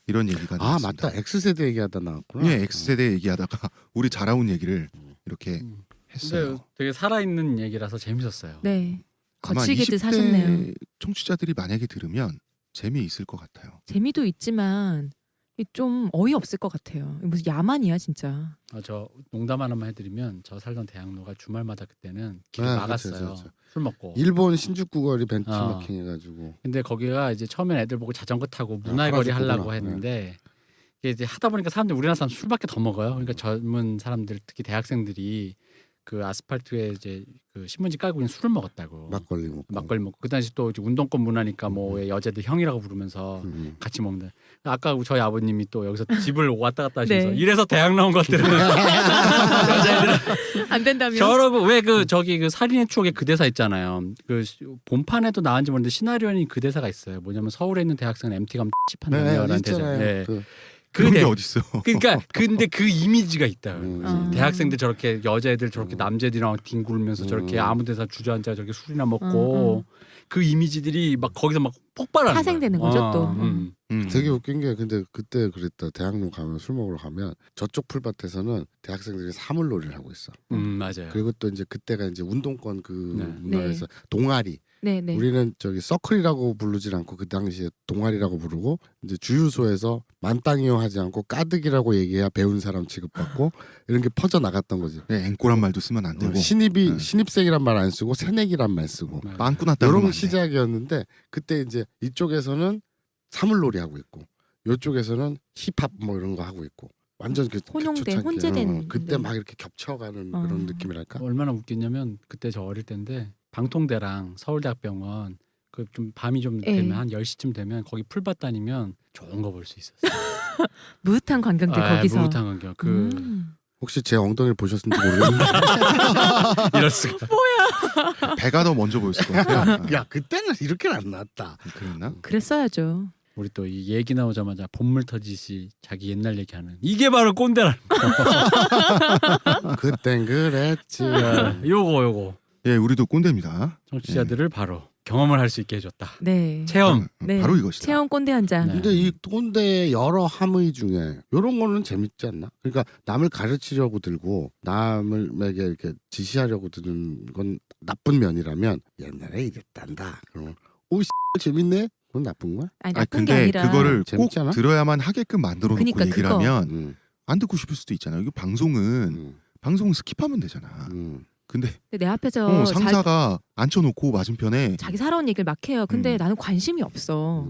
Speaker 2: 이런 얘기가
Speaker 1: 아
Speaker 2: 나왔습니다.
Speaker 1: 맞다. X세대 얘기하다 나왔구나.
Speaker 2: 예, X세대 얘기하다가 우리 자라온 얘기를 이렇게
Speaker 4: 근데
Speaker 2: 했어요.
Speaker 4: 되게 살아있는 얘기라서 재밌었어요.
Speaker 3: 네.
Speaker 2: 아마
Speaker 3: 거치게들
Speaker 2: 20대
Speaker 3: 사셨네요.
Speaker 2: 청취자들이 만약에 들으면 재미있을 것 같아요.
Speaker 3: 재미도 있지만 좀 어이없을 것 같아요. 무슨 야만이야 진짜.
Speaker 4: 저 농담 하나만 해드리면 저 살던 대학로가 주말마다 그때는 길을
Speaker 1: 아,
Speaker 4: 막았어요.
Speaker 1: 그렇죠.
Speaker 4: 술 먹고.
Speaker 1: 일본 신주쿠거리 벤치마킹 해가지고
Speaker 4: 근데 거기가 이제 처음엔 애들 보고 자전거 타고 문화의 거리 하려고
Speaker 1: 하라고
Speaker 4: 했는데 이게 이제 하다 보니까 사람들 우리나라 사람 술밖에 더 먹어요. 그러니까 젊은 사람들 특히 대학생들이 그 아스팔트에 이제 그 신문지 깔고 그냥 술을 먹었다고.
Speaker 1: 막걸리 먹고.
Speaker 4: 그 당시 또 이제 운동권 문화니까 뭐 왜 여자들 형이라고 부르면서 같이 먹는다. 아까 저희 아버님이 또 여기서 집을 왔다 갔다 하시면서
Speaker 3: 네.
Speaker 4: 이래서 대학 나온 것들은 여자애들은
Speaker 3: 안 된다며.
Speaker 4: 저러고 왜 그 저기 그 살인의 추억에 그 대사 있잖아요. 그 본판에도 나왔는지 모르는데 시나리오에 그 대사가 있어요. 뭐냐면 서울에 있는 대학생은 MT 가면 찝한다며라는 대사.
Speaker 1: 있잖아요.
Speaker 4: 네.
Speaker 2: 그런 게
Speaker 4: 대-
Speaker 2: 어딨어?
Speaker 4: 그러니까 근데 그 이미지가 있다.
Speaker 3: 아.
Speaker 4: 대학생들 저렇게 여자애들 저렇게 남자애들이랑 뒹굴면서 저렇게 아무 데나 주저앉아 저렇게 술이나 먹고 그 이미지들이 막 거기서 막 폭발하는
Speaker 3: 파생되는
Speaker 4: 거야.
Speaker 3: 거죠, 또.
Speaker 1: 되게 웃긴 게 근데 그때 그랬다. 대학로 가면 술 먹으러 가면 저쪽 풀밭에서는 대학생들이 사물놀이를 하고 있어.
Speaker 4: 맞아요.
Speaker 1: 그리고 또 이제 그때가 이제 운동권 그
Speaker 4: 네.
Speaker 1: 문화에서 동아리.
Speaker 3: 네네.
Speaker 1: 우리는 저기 서클이라고 부르질 않고 그 당시에 동아리라고 부르고 이제 주유소에서 만땅이요 하지 않고 까득이라고 얘기해야 배운 사람 취급받고 이런 게 퍼져 나갔던 거지.
Speaker 2: 네, 앵꼬란 말도 쓰면 안 되고
Speaker 1: 신입이
Speaker 2: 네.
Speaker 1: 신입생이란 말 안 쓰고 새내기란 말 쓰고
Speaker 4: 맞아요.
Speaker 2: 빵꾸 났다는
Speaker 1: 이런
Speaker 2: 거
Speaker 1: 시작이었는데 그때 이제 이쪽에서는 사물놀이 하고 있고 이쪽에서는 힙합 뭐 이런 거 하고 있고 완전 그
Speaker 3: 혼용된,
Speaker 1: 초창기,
Speaker 3: 혼재된
Speaker 1: 그때
Speaker 3: 네.
Speaker 1: 막 이렇게 겹쳐가는
Speaker 3: 어.
Speaker 1: 그런 느낌이랄까.
Speaker 4: 얼마나 웃겼냐면 그때 저 어릴 때인데 방통대랑 서울대학병원 그 좀 밤이 좀
Speaker 3: 예.
Speaker 4: 되면 한 10시쯤 되면 거기 풀밭 다니면 좋은 거 볼 수 있었어요.
Speaker 3: 무흐한 관광들 거기서.
Speaker 4: 무흐한 환경.
Speaker 1: 혹시 제 엉덩이를 보셨는지 모르겠는데
Speaker 4: 이럴 수가.
Speaker 2: 배가 더 먼저 보였을 것 같아요.
Speaker 1: 야 그때는 이렇게는 안 나왔다.
Speaker 2: 그랬나?
Speaker 3: 그랬어야죠.
Speaker 4: 우리 또 이 얘기 나오자마자 본물 터지시 자기 옛날 얘기하는 이게 바로 꼰대라는
Speaker 1: 그땐 그랬지.
Speaker 4: 거. 요거
Speaker 2: 예, 우리도 꼰대입니다.
Speaker 4: 청취자들을 바로 경험을 할 수 있게 해줬다.
Speaker 3: 네.
Speaker 4: 체험.
Speaker 3: 네.
Speaker 2: 바로 이것이다.
Speaker 3: 체험 꼰대 한 잔.
Speaker 4: 네.
Speaker 1: 근데 이 꼰대의 여러 함의 중에 이런 거는 재밌지 않나? 그러니까 남을 가르치려고 들고 남을에게 이렇게 지시하려고 드는 건 나쁜 면이라면 옛날에 이랬단다. 그러면 오 재밌네. 그건 나쁜 거야?
Speaker 3: 아니
Speaker 2: 아
Speaker 3: 나쁜 게
Speaker 2: 근데
Speaker 3: 아니라.
Speaker 2: 그거를 꼭
Speaker 1: 재밌지 않아?
Speaker 2: 들어야만 하게끔 만들어 놓고
Speaker 3: 그러니까
Speaker 2: 얘기를
Speaker 3: 그거.
Speaker 2: 하면 안 듣고 싶을 수도 있잖아요. 이거 방송은 스킵하면 되잖아. 근데
Speaker 3: 내 앞에서
Speaker 2: 상사가 앉혀놓고 맞은편에
Speaker 3: 자기 살아온 얘기를 막 해요. 근데 나는 관심이 없어.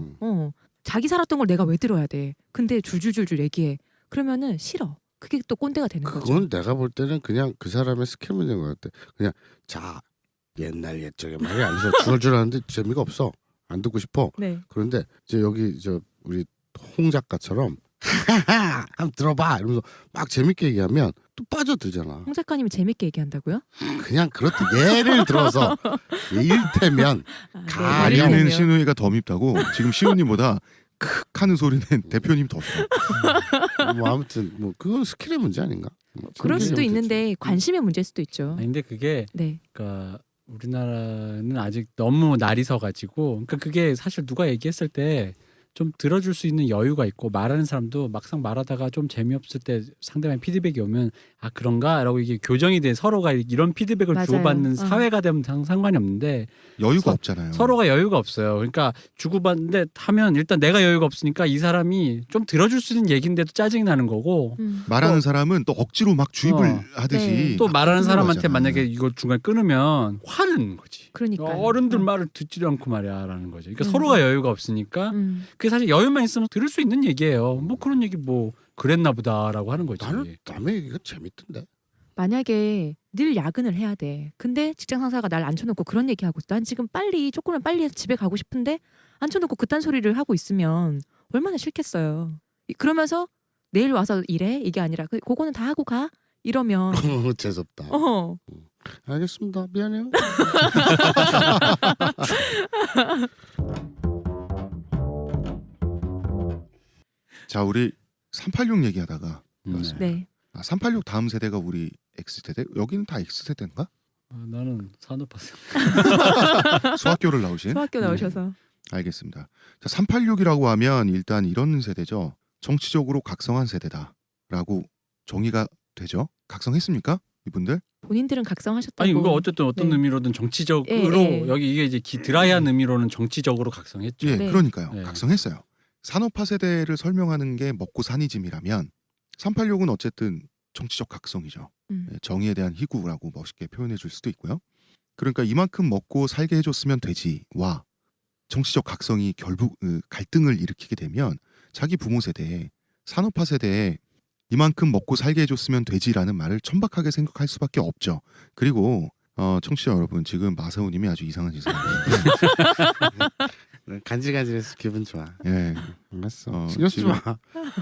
Speaker 3: 자기 살았던 걸 내가 왜 들어야 돼? 근데 줄줄줄줄 얘기해. 그러면은 싫어. 그게 또 꼰대가 되는 거죠.
Speaker 1: 그건 내가 볼 때는 그냥 그 사람의 스킬 문제인 것 같아. 그냥 자 옛날 옛적에 말이 아니서 줄줄 하는데 재미가 없어. 안 듣고 싶어.
Speaker 3: 네.
Speaker 1: 그런데 이제 여기 우리 홍 작가처럼 하하하 한번 들어봐 이러면서 막 재밌게 얘기하면 또 빠져들잖아.
Speaker 3: 홍 작가님이 재밌게 얘기한다고요?
Speaker 1: 그냥 그렇다. 예를 들어서 일테면
Speaker 3: 아,
Speaker 1: 가령.
Speaker 3: 예를
Speaker 2: 아리는
Speaker 3: 들면.
Speaker 2: 신우이가 더 밉다고 지금 시우님보다 크 하는 소리는 대표님 더 더.
Speaker 1: 뭐 아무튼 뭐 그건 스킬의 문제 아닌가? 뭐
Speaker 3: 그럴 수도
Speaker 1: 문제지.
Speaker 3: 있는데 관심의 문제일 수도 있죠.
Speaker 4: 아니, 근데 그게
Speaker 3: 네.
Speaker 4: 그러니까 우리나라는 아직 너무 날이 서가지고 그러니까 그게 사실 누가 얘기했을 때 좀 들어줄 수 있는 여유가 있고 말하는 사람도 막상 말하다가 좀 재미없을 때 상대방의 피드백이 오면 아 그런가라고 이게 교정이 돼 서로가 이런 피드백을
Speaker 3: 맞아요.
Speaker 4: 주고받는 사회가 되면 상관이 없는데
Speaker 2: 여유가 없잖아요.
Speaker 4: 서로가 여유가 없어요. 그러니까 주고받는데 하면 일단 내가 여유가 없으니까 이 사람이 좀 들어줄 수 있는 얘긴데도 짜증이 나는 거고
Speaker 2: 말하는 사람은 또 억지로 막 주입을 하듯이
Speaker 3: 네.
Speaker 4: 또 말하는 사람한테
Speaker 2: 하잖아.
Speaker 4: 만약에 이거 중간에 끊으면 화는 거지.
Speaker 3: 그러니까
Speaker 4: 어른들 말을 듣지도 않고 말이야라는 거죠. 그러니까 서로가 여유가 없으니까 그게 사실 여유만 있으면 들을 수 있는 얘기예요. 뭐 그런 얘기 뭐 그랬나 보다라고 하는 거지.
Speaker 1: 나는 남의 얘기가 재밌던데.
Speaker 3: 만약에 늘 야근을 해야 돼. 근데 직장 상사가 날 앉혀놓고 그런 얘기하고 있어. 난 지금 빨리 조금만 빨리 해서 집에 가고 싶은데 앉혀놓고 그딴 소리를 하고 있으면 얼마나 싫겠어요. 그러면서 내일 와서 일해? 이게 아니라 그거는 다 하고 가? 이러면
Speaker 1: 재수없다.
Speaker 3: 어.
Speaker 1: 알겠습니다. 미안해요.
Speaker 2: 자, 우리 386 얘기하다가
Speaker 3: 네.
Speaker 2: 386 다음 세대가 우리 X세대? 여기는 다 X세대인가?
Speaker 4: 나는 산업화세.
Speaker 2: 수학교를 나오신?
Speaker 3: 소학교 나오셔서
Speaker 2: 알겠습니다. 자, 386이라고 하면 일단 이런 세대죠. 정치적으로 각성한 세대다라고 정의가 되죠. 각성했습니까? 이분들?
Speaker 3: 본인들은 각성하셨다고.
Speaker 4: 아니 이거 어쨌든 어떤
Speaker 3: 네.
Speaker 4: 의미로든 정치적으로
Speaker 3: 예, 예.
Speaker 4: 여기 이게 이제 드라이한 의미로는 정치적으로 각성했죠.
Speaker 2: 예,
Speaker 3: 네.
Speaker 2: 그러니까요.
Speaker 4: 네.
Speaker 2: 각성했어요. 산업화 세대를 설명하는 게 먹고 사니즘이라면 386은 어쨌든 정치적 각성이죠. 예, 정의에 대한 희구라고 멋있게 표현해 줄 수도 있고요. 그러니까 이만큼 먹고 살게 해줬으면 되지와 정치적 각성이 결국 갈등을 일으키게 되면 자기 부모 세대에 산업화 세대에 이만큼 먹고 살게 해줬으면 되지라는 말을 천박하게 생각할 수밖에 없죠. 그리고 청취자 여러분, 지금 마사오님이 아주 이상한 짓을 하고
Speaker 1: 간질간질해서 기분 좋아.
Speaker 2: 예,
Speaker 1: 알았어. 신경 쓰지 마.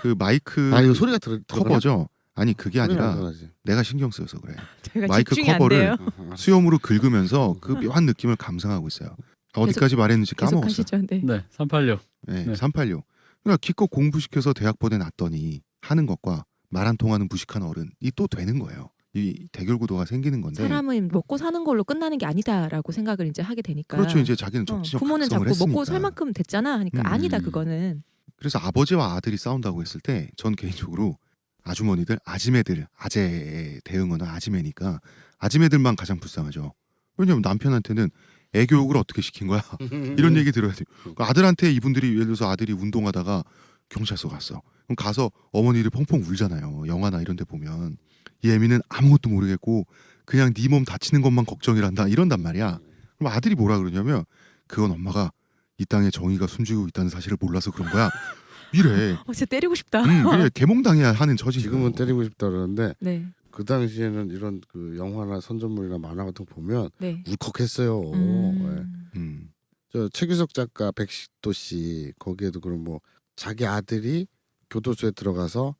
Speaker 2: 그 마이크
Speaker 1: 아 이거 소리가 들어가나?
Speaker 2: 커버죠. 아니 그게
Speaker 1: 소리가 안
Speaker 2: 아니라
Speaker 1: 들어가지.
Speaker 2: 내가 신경 쓰여서 그래.
Speaker 3: 제가
Speaker 2: 마이크
Speaker 3: 집중이 안
Speaker 2: 커버를
Speaker 3: 돼요.
Speaker 2: 수염으로 긁으면서 그 묘한 느낌을 감상하고 있어요. 어디까지 말했는지
Speaker 3: 계속
Speaker 2: 까먹었어.
Speaker 3: 하시죠. 네.
Speaker 4: 네, 386.
Speaker 2: 네,
Speaker 4: 네.
Speaker 2: 386. 그러니까 기껏 공부시켜서 대학 보내놨더니 하는 것과 말 안 통하는 무식한 어른이 또 되는 거예요. 이 대결 구도가 생기는 건데.
Speaker 3: 사람은 먹고 사는 걸로 끝나는 게 아니다라고 생각을 이제 하게 되니까.
Speaker 2: 그렇죠. 이제 자기는 정치적
Speaker 3: 부모는
Speaker 2: 각성을
Speaker 3: 자꾸 먹고
Speaker 2: 했으니까.
Speaker 3: 살 만큼 됐잖아 하니까 아니다 그거는.
Speaker 2: 그래서 아버지와 아들이 싸운다고 했을 때 전 개인적으로 아주머니들, 아지매들, 아재의 대응어는 아지매니까 아지매들만 가장 불쌍하죠. 왜냐면 남편한테는 애 교육을 어떻게 시킨 거야? 이런 얘기 들어야 돼요. 그러니까 아들한테 이분들이 예를 들어서 아들이 운동하다가 경찰서 갔어. 그럼 가서 어머니를 펑펑 울잖아요. 영화나 이런 데 보면. 이 애미는 아무것도 모르겠고 그냥 네 몸 다치는 것만 걱정이란다 이런단 말이야. 그럼 아들이 뭐라 그러냐면 그건 엄마가 이 땅에 정의가 숨지고 있다는 사실을 몰라서 그런 거야. 이래.
Speaker 3: 진짜 때리고 싶다.
Speaker 2: 그래 개몽당해야 하는 처지.
Speaker 1: 지금은 때리고 싶다 그러는데
Speaker 3: 네.
Speaker 1: 그 당시에는 이런 그 영화나 선전물이나 만화 같은 거 보면
Speaker 3: 네.
Speaker 1: 울컥했어요. 네.
Speaker 2: 음.
Speaker 1: 저 최규석 작가 백식도 씨 거기에도 그런 뭐 자기 아들이 교도소에 들어가서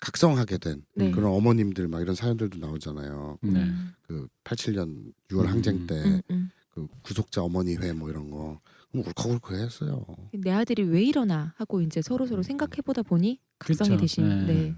Speaker 1: 각성하게 된
Speaker 3: 네.
Speaker 1: 그런 어머님들 막 이런 사연들도 나오잖아요.
Speaker 4: 네.
Speaker 1: 그 87년 6월 항쟁 때 그 구속자 어머니 회 뭐 이런 거 울컥울컥했어요.
Speaker 3: 내 아들이 왜 이러나 하고 이제 서로 생각해 보다 보니 각성이
Speaker 4: 그렇죠.
Speaker 3: 되신.
Speaker 4: 네.
Speaker 3: 네.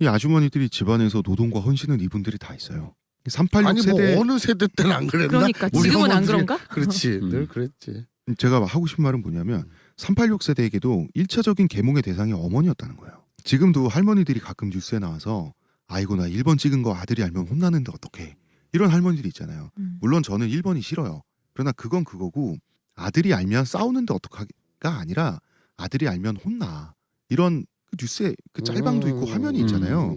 Speaker 2: 이 아주머니들이 집안에서 노동과 헌신은 이분들이 다 있어요. 386
Speaker 1: 아니
Speaker 2: 세대
Speaker 1: 뭐 어느 세대 때는 안 그랬나?
Speaker 3: 그러니까
Speaker 1: 우리
Speaker 3: 지금은 안
Speaker 1: 어머니들이-
Speaker 3: 그런가?
Speaker 1: 그렇지 늘 그랬지.
Speaker 2: 제가 하고 싶은 말은 뭐냐면 386 세대에게도 1차적인 계몽의 대상이 어머니였다는 거예요. 지금도 할머니들이 가끔 뉴스에 나와서 아이고 나 1번 찍은 거 아들이 알면 혼나는데 어떡해. 이런 할머니들이 있잖아요. 물론 저는 1번이 싫어요. 그러나 그건 그거고 아들이 알면 싸우는데 어떡하가 아니라 아들이 알면 혼나. 이런 그 뉴스에 그 짤방도 있고 화면이 있잖아요.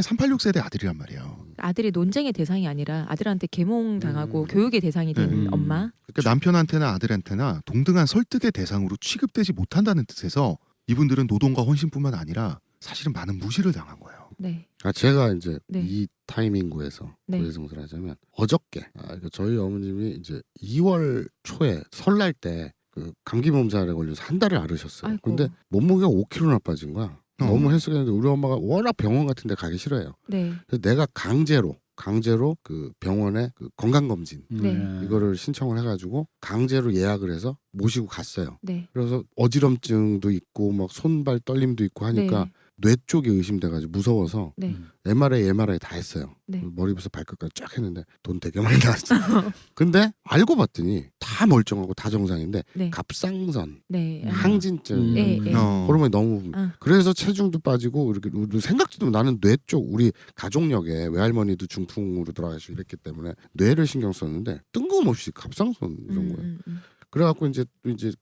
Speaker 2: 386 세대 아들이란 말이에요.
Speaker 3: 아들이 논쟁의 대상이 아니라 아들한테 계몽 당하고 교육의 대상이 된 엄마.
Speaker 2: 그러니까 남편한테나 아들한테나 동등한 설득의 대상으로 취급되지 못한다는 뜻에서 이분들은 노동과 헌신뿐만 아니라 사실은 많은 무시를 당한 거예요.
Speaker 3: 네.
Speaker 1: 제가 이제
Speaker 3: 네.
Speaker 1: 이 타이밍구에서
Speaker 3: 네.
Speaker 1: 고해성사를 하자면 어저께 그러니까 저희 어머님이 이제 2월 초에 설날 때 그 감기 몸살에 걸려서 한 달을 앓으셨어요.
Speaker 3: 아이고.
Speaker 1: 근데 몸무게가 5kg나 빠진 거야. 너무 헬스했는데 우리 엄마가 워낙 병원 같은 데 가기 싫어해요.
Speaker 3: 네.
Speaker 1: 그래서 내가 강제로 그 병원에 그 건강검진
Speaker 3: 네.
Speaker 1: 이거를 신청을 해가지고 강제로 예약을 해서 모시고 갔어요.
Speaker 3: 네.
Speaker 1: 그래서 어지럼증도 있고 막 손발 떨림도 있고 하니까 뇌 쪽이 의심돼가지고 무서워서
Speaker 3: 네.
Speaker 1: MRI 다 했어요.
Speaker 3: 네.
Speaker 1: 머리부터 발끝까지 쫙 했는데 돈 되게 많이 나왔어. 근데 알고 봤더니 다 멀쩡하고 다 정상인데
Speaker 3: 네.
Speaker 1: 갑상선,
Speaker 3: 네.
Speaker 1: 항진증,
Speaker 3: 네. 네.
Speaker 1: 호르몬이 너무
Speaker 3: 아.
Speaker 1: 그래서 체중도 빠지고 이렇게 생각지도 나는 뇌 쪽 우리 가족력에 외할머니도 중풍으로 돌아가시고 이랬기 때문에 뇌를 신경 썼는데 뜬금없이 갑상선 이런 거예요. 그래갖고 이제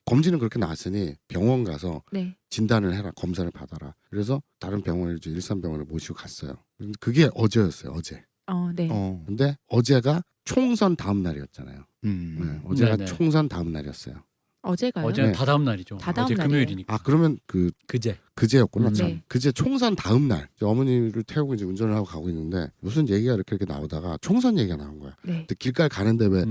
Speaker 1: 검진은 그렇게 나왔으니 병원 가서
Speaker 3: 네.
Speaker 1: 진단을 해라, 검사를 받아라. 그래서 다른 병원을 이제 일산병원에 모시고 갔어요. 근데 그게 어제였어요. 어제.
Speaker 3: 네.
Speaker 1: 근데 어제가 총선 다음 날이었잖아요. 네, 어제가
Speaker 4: 네네.
Speaker 1: 총선 다음 날이었어요.
Speaker 3: 어제가요?
Speaker 4: 어제는
Speaker 1: 네.
Speaker 4: 다 다음 날이죠.
Speaker 3: 다 다음
Speaker 4: 어제
Speaker 3: 날이에요.
Speaker 4: 금요일이니까.
Speaker 1: 아 그러면 그제였구나. 참.
Speaker 4: 네.
Speaker 1: 그제 총선 다음 날 이제 어머니를 태우고 이제 운전을 하고 가고 있는데 무슨 얘기가 이렇게 나오다가 총선 얘기가 나온 거야.
Speaker 3: 네.
Speaker 1: 근데 길가에 가는데 왜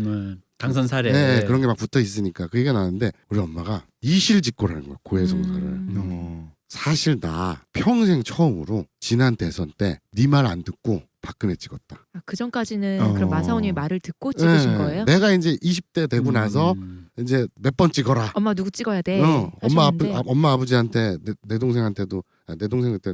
Speaker 4: 당선 사례.
Speaker 1: 네, 그런 게 막 붙어 있으니까 그 얘기가 나왔는데 우리 엄마가 이실직고라는 거야. 고해성사를.
Speaker 2: 어.
Speaker 1: 사실 나 평생 처음으로 지난 대선 때 네 말 안 듣고 박근혜 찍었다.
Speaker 3: 아, 그 전까지는
Speaker 2: 어.
Speaker 3: 그럼 마사오님의 말을 듣고 찍으신
Speaker 1: 네,
Speaker 3: 거예요?
Speaker 1: 내가 이제 20대 되고 나서 이제 몇 번 찍어라.
Speaker 3: 엄마 누구 찍어야 돼?
Speaker 1: 엄마
Speaker 3: 하셨는데.
Speaker 1: 엄마 아버지한테 내 동생한테도 내 동생 그때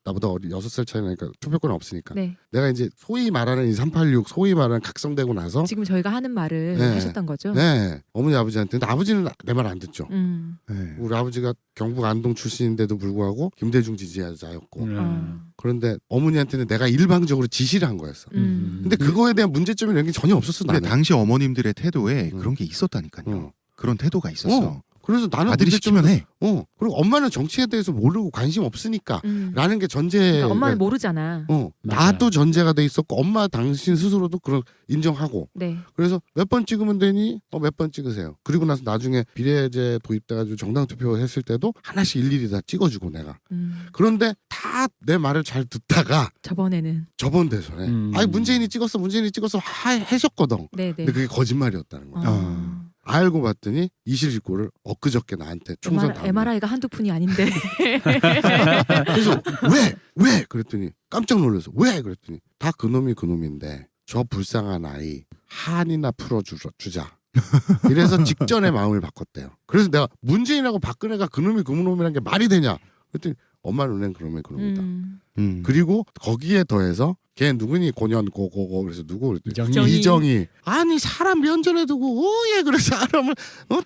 Speaker 1: 나보다 6살 차이 나니까 투표권 없으니까
Speaker 3: 네.
Speaker 1: 내가 이제 소위 말하는 이 386 소위 말하는 각성되고 나서
Speaker 3: 지금 저희가 하는 말을
Speaker 1: 네.
Speaker 3: 하셨던 거죠?
Speaker 1: 네 어머니 아버지한테 근데 아버지는 내 말 안 듣죠.
Speaker 2: 네.
Speaker 1: 우리 아버지가 경북 안동 출신인데도 불구하고 김대중 지지자였고 그런데 어머니한테는 내가 일방적으로 지시를 한 거였어. 근데 그거에 대한 문제점이 이런 게 전혀 없었어
Speaker 2: 근데
Speaker 1: 나는.
Speaker 2: 당시 어머님들의 태도에 그런 게 있었다니까요.
Speaker 1: 어.
Speaker 2: 그런 태도가 있었어.
Speaker 1: 그래서 나는
Speaker 2: 아들이 시키면 해.
Speaker 1: 그리고 엄마는 정치에 대해서 모르고 관심 없으니까 라는 게 전제.
Speaker 3: 그러니까 엄마는 모르잖아.
Speaker 1: 나도 전제가 돼 있었고 엄마 당신 스스로도 그런 인정하고
Speaker 3: 네.
Speaker 1: 그래서 몇 번 찍으면 되니 몇 번 찍으세요. 그리고 나서 나중에 비례제 도입돼가지고 정당 투표 했을 때도 하나씩 일일이 다 찍어주고 내가. 그런데 다 내 말을 잘 듣다가
Speaker 3: 저번에는.
Speaker 1: 저번 대선에 아니 문재인이 찍었어 하셨거든.
Speaker 3: 네네.
Speaker 1: 근데 그게 거짓말이었다는 거야.
Speaker 3: 어.
Speaker 1: 알고 봤더니 이실직고를 엊그저께 나한테 총선 다음에
Speaker 3: MRI가 한두 푼이 아닌데.
Speaker 1: 그래서 왜 그랬더니 깜짝 놀라서 왜 그랬더니 다 그놈인데 저 불쌍한 아이 한이나 풀어주자 이래서 직전에 마음을 바꿨대요. 그래서 내가 문재인하고 박근혜가 그놈이란 게 말이 되냐 그랬더니 엄마 눈엔 그놈이다. 그리고 거기에 더해서 걔 누구니 고년 고고고 그래서 누구 그랬더니 이정희 아니 사람 면전에 두고 오예 그래서 사람을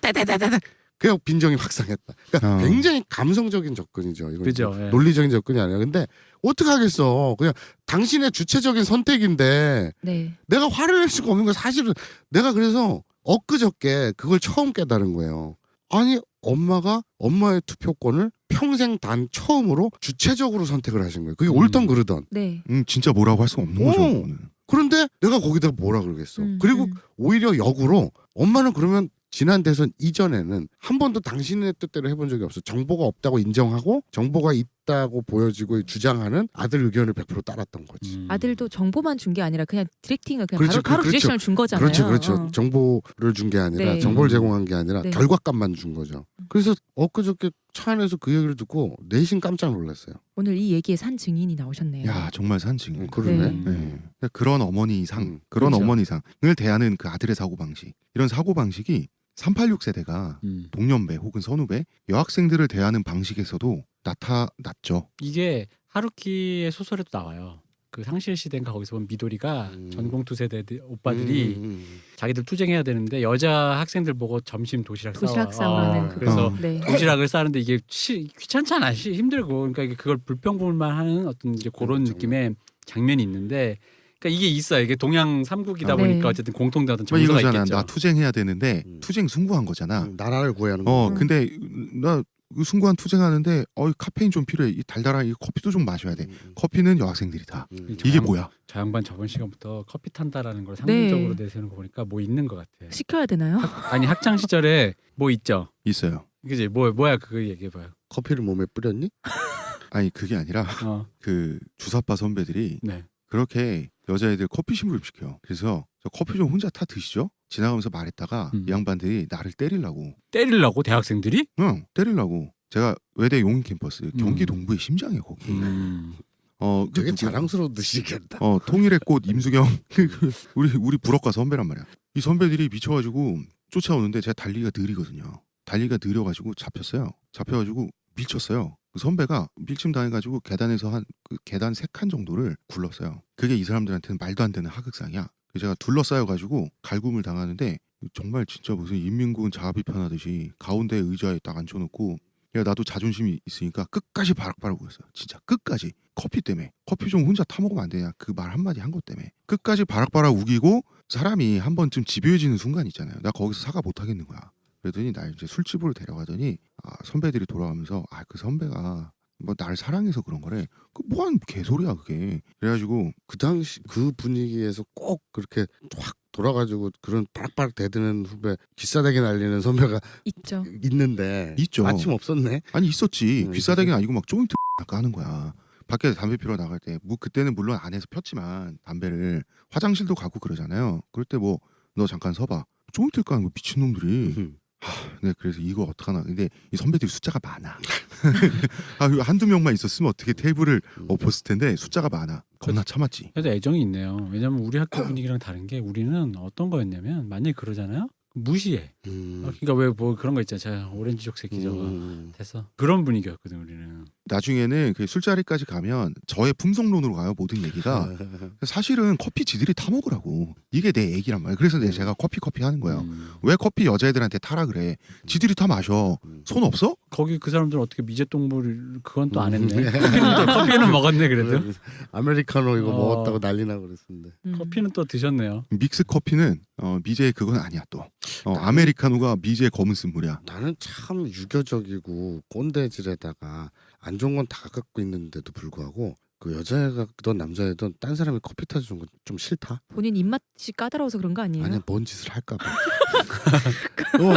Speaker 1: 따다다다다 그냥 빈정이 확산했다. 그러니까 굉장히 감성적인 접근이죠. 이건
Speaker 4: 그죠. 예.
Speaker 1: 논리적인 접근이 아니라 근데 어떻게 하겠어. 그냥 당신의 주체적인 선택인데
Speaker 3: 네.
Speaker 1: 내가 화를 낼 수가 없는 거 사실은 내가 그래서 엊그저께 그걸 처음 깨달은 거예요. 아니 엄마가 엄마의 투표권을 평생 단 처음으로 주체적으로 선택을 하신 거예요. 그게 옳던 그르던.
Speaker 3: 네.
Speaker 2: 진짜 뭐라고 할 수가 없는 거죠. 그거는.
Speaker 1: 그런데 내가 거기다 뭐라 그러겠어. 그리고 오히려 역으로 엄마는 그러면 지난 대선 이전에는 한 번도 당신의 뜻대로 해본 적이 없어. 정보가 없다고 인정하고 정보가 있다고 보여지고 주장하는 아들 의견을 100% 따랐던 거지.
Speaker 3: 아들도 정보만 준 게 아니라 그냥 디렉팅을 그냥
Speaker 1: 그렇죠.
Speaker 3: 바로
Speaker 1: 그렇죠.
Speaker 3: 디렉션을 준 거잖아요.
Speaker 1: 그렇죠. 정보를 준 게 아니라
Speaker 3: 네.
Speaker 1: 정보를 제공한 게 아니라
Speaker 3: 네.
Speaker 1: 결과값만 준 거죠. 그래서 엊그저께 차 안에서 그 얘기를 듣고 내심 깜짝 놀랐어요.
Speaker 3: 오늘 이 얘기에 산 증인이 나오셨네요.
Speaker 2: 야 정말 산증이네.
Speaker 1: 그러네.
Speaker 3: 네.
Speaker 2: 그러니까 그런 어머니상, 그런
Speaker 3: 그렇죠.
Speaker 2: 어머니상을 대하는 그 아들의 사고 방식, 이런 사고 방식이 386 세대가 동년배 혹은 선후배 여학생들을 대하는 방식에서도 나타났죠.
Speaker 4: 이게 하루키의 소설에도 나와요. 그 상실 시대인가 거기서 보면 미도리가 전공투 세대 오빠들이 자기들 투쟁해야 되는데 여자 학생들 보고 점심 도시락
Speaker 3: 싸우라는 그거.
Speaker 4: 그래서
Speaker 3: 네.
Speaker 4: 도시락을 싸는데 이게 귀찮잖아, 힘들고 그러니까 이게 그걸 불평불만 하는 어떤 이제 그런 느낌의 장면이 있는데. 그러니까 이게 있어요. 이게 동양 삼국이다
Speaker 3: 네.
Speaker 4: 보니까 어쨌든 공통된 어떤
Speaker 2: 뭐
Speaker 4: 정서가
Speaker 2: 이거잖아.
Speaker 4: 있겠죠.
Speaker 2: 나 투쟁해야 되는데 투쟁 승부한 거잖아.
Speaker 1: 나라를 구해하는 거.
Speaker 2: 근데 나 승구한 투쟁하는데 카페인 좀 필요해. 이 달달한 이 커피도 좀 마셔야 돼. 커피는 여학생들이다. 이게 뭐야?
Speaker 4: 저 양반 저번 시간부터 커피 탄다라는 걸
Speaker 3: 네.
Speaker 4: 상징적으로 내세우는 거 보니까 뭐 있는 것 같아.
Speaker 3: 시켜야 되나요?
Speaker 4: 아니 학창 시절에 뭐 있죠.
Speaker 2: 있어요.
Speaker 4: 그지? 뭐야 그거 얘기해봐요.
Speaker 1: 커피를 몸에 뿌렸니?
Speaker 2: 아니 그게 아니라 그 주사파 선배들이
Speaker 4: 네.
Speaker 2: 그렇게 여자애들 커피 심부름시켜요. 그래서 저 커피 좀 혼자 타 드시죠? 지나가면서 말했다가 이 양반들이 나를 때리려고
Speaker 4: 대학생들이?
Speaker 2: 응 때리려고. 제가 외대 용인 캠퍼스 경기 동부의 심장이에요 거기.
Speaker 1: 되게
Speaker 2: 누구야?
Speaker 1: 자랑스러우시겠다.
Speaker 2: 통일의 꽃 임수경 우리 불어과 선배란 말이야. 이 선배들이 미쳐가지고 쫓아오는데 제가 달리기가 느리거든요. 달리기가 느려가지고 잡혀가지고 밀쳤어요. 그 선배가 밀침 당해가지고 계단에서 그 계단 3칸 정도를 굴렀어요. 그게 이 사람들한테는 말도 안 되는 하극상이야. 그래서 제가 둘러싸여가지고 갈굼을 당하는데 정말 진짜 무슨 인민군 자합이 편하듯이 가운데 의자에 딱 앉혀놓고 야 나도 자존심이 있으니까 끝까지 바락바락 울었어요. 진짜 끝까지. 커피 때문에. 커피 좀 혼자 타먹으면 안 되냐. 그 말 한마디 한 것 때문에. 끝까지 바락바락 우기고 사람이 한 번쯤 집요해지는 순간 있잖아요. 나 거기서 사과 못 하겠는 거야. 그랬더니 날 이제 술집으로 데려가더니 선배들이 돌아가면서 그 선배가 뭐 나를 사랑해서 그런 거래. 그 뭐한 개소리야 그게. 그래가지고
Speaker 1: 그 당시 그 분위기에서 꼭 그렇게 확 돌아가지고 그런 빠락빠락 대드는 후배 귀싸대기 날리는 선배가
Speaker 3: 있죠.
Speaker 1: 있는데
Speaker 2: 있죠.
Speaker 1: 마침 없었네.
Speaker 2: 아니 있었지.
Speaker 1: 응,
Speaker 2: 귀싸대기는 아니고 막 조인트 까는 거야. 밖에 담배 피러 나갈 때 뭐 그때는 물론 안에서 폈지만 담배를 화장실도 가고 그러잖아요. 그럴 때 뭐 너 잠깐 서봐. 조인트 까는 거 미친놈들이. 네, 그래서 이거 어떡하나. 근데 이 선배들이 숫자가 많아. 아, 이거 한두 명만 있었으면 어떻게 테이블을 엎었을 텐데 숫자가 많아. 겁나 참았지.
Speaker 4: 그래도 애정이 있네요. 왜냐면 우리 학교 분위기랑 다른 게 우리는 어떤 거였냐면 만약에 그러잖아요. 무시해. 그러니까 왜 뭐 그런 거 있잖아. 자, 오렌지족 새끼 저거 됐어. 그런 분위기였거든 우리는.
Speaker 2: 나중에는 그 술자리까지 가면 저의 품성론으로 가요. 모든 얘기가. 사실은 커피 지들이 타 먹으라고. 이게 내 얘기란 말이야. 그래서 제가 커피 하는 거예요. 왜 커피 여자애들한테 타라 그래. 지들이 다 마셔. 손 없어?
Speaker 4: 거기 그 사람들은 어떻게 미제동물 그건 또 안 했네. 커피는 먹었네 그래도.
Speaker 1: 아메리카노 이거 먹었다고 난리나 그랬었는데.
Speaker 4: 커피는 또 드셨네요.
Speaker 2: 믹스 커피는 미제 그건 아니야 또. 아메리카노가 미제 검은 쓴물이야.
Speaker 1: 나는 참 유교적이고 꼰대질에다가 안 좋은 건 다 갖고 있는데도 불구하고 그 여자애든 남자애든 딴 사람이 커피 타주는 건 좀 싫다.
Speaker 3: 본인 입맛이 까다로워서 그런 거 아니에요?
Speaker 1: 아니 뭔 짓을 할까봐. 뭐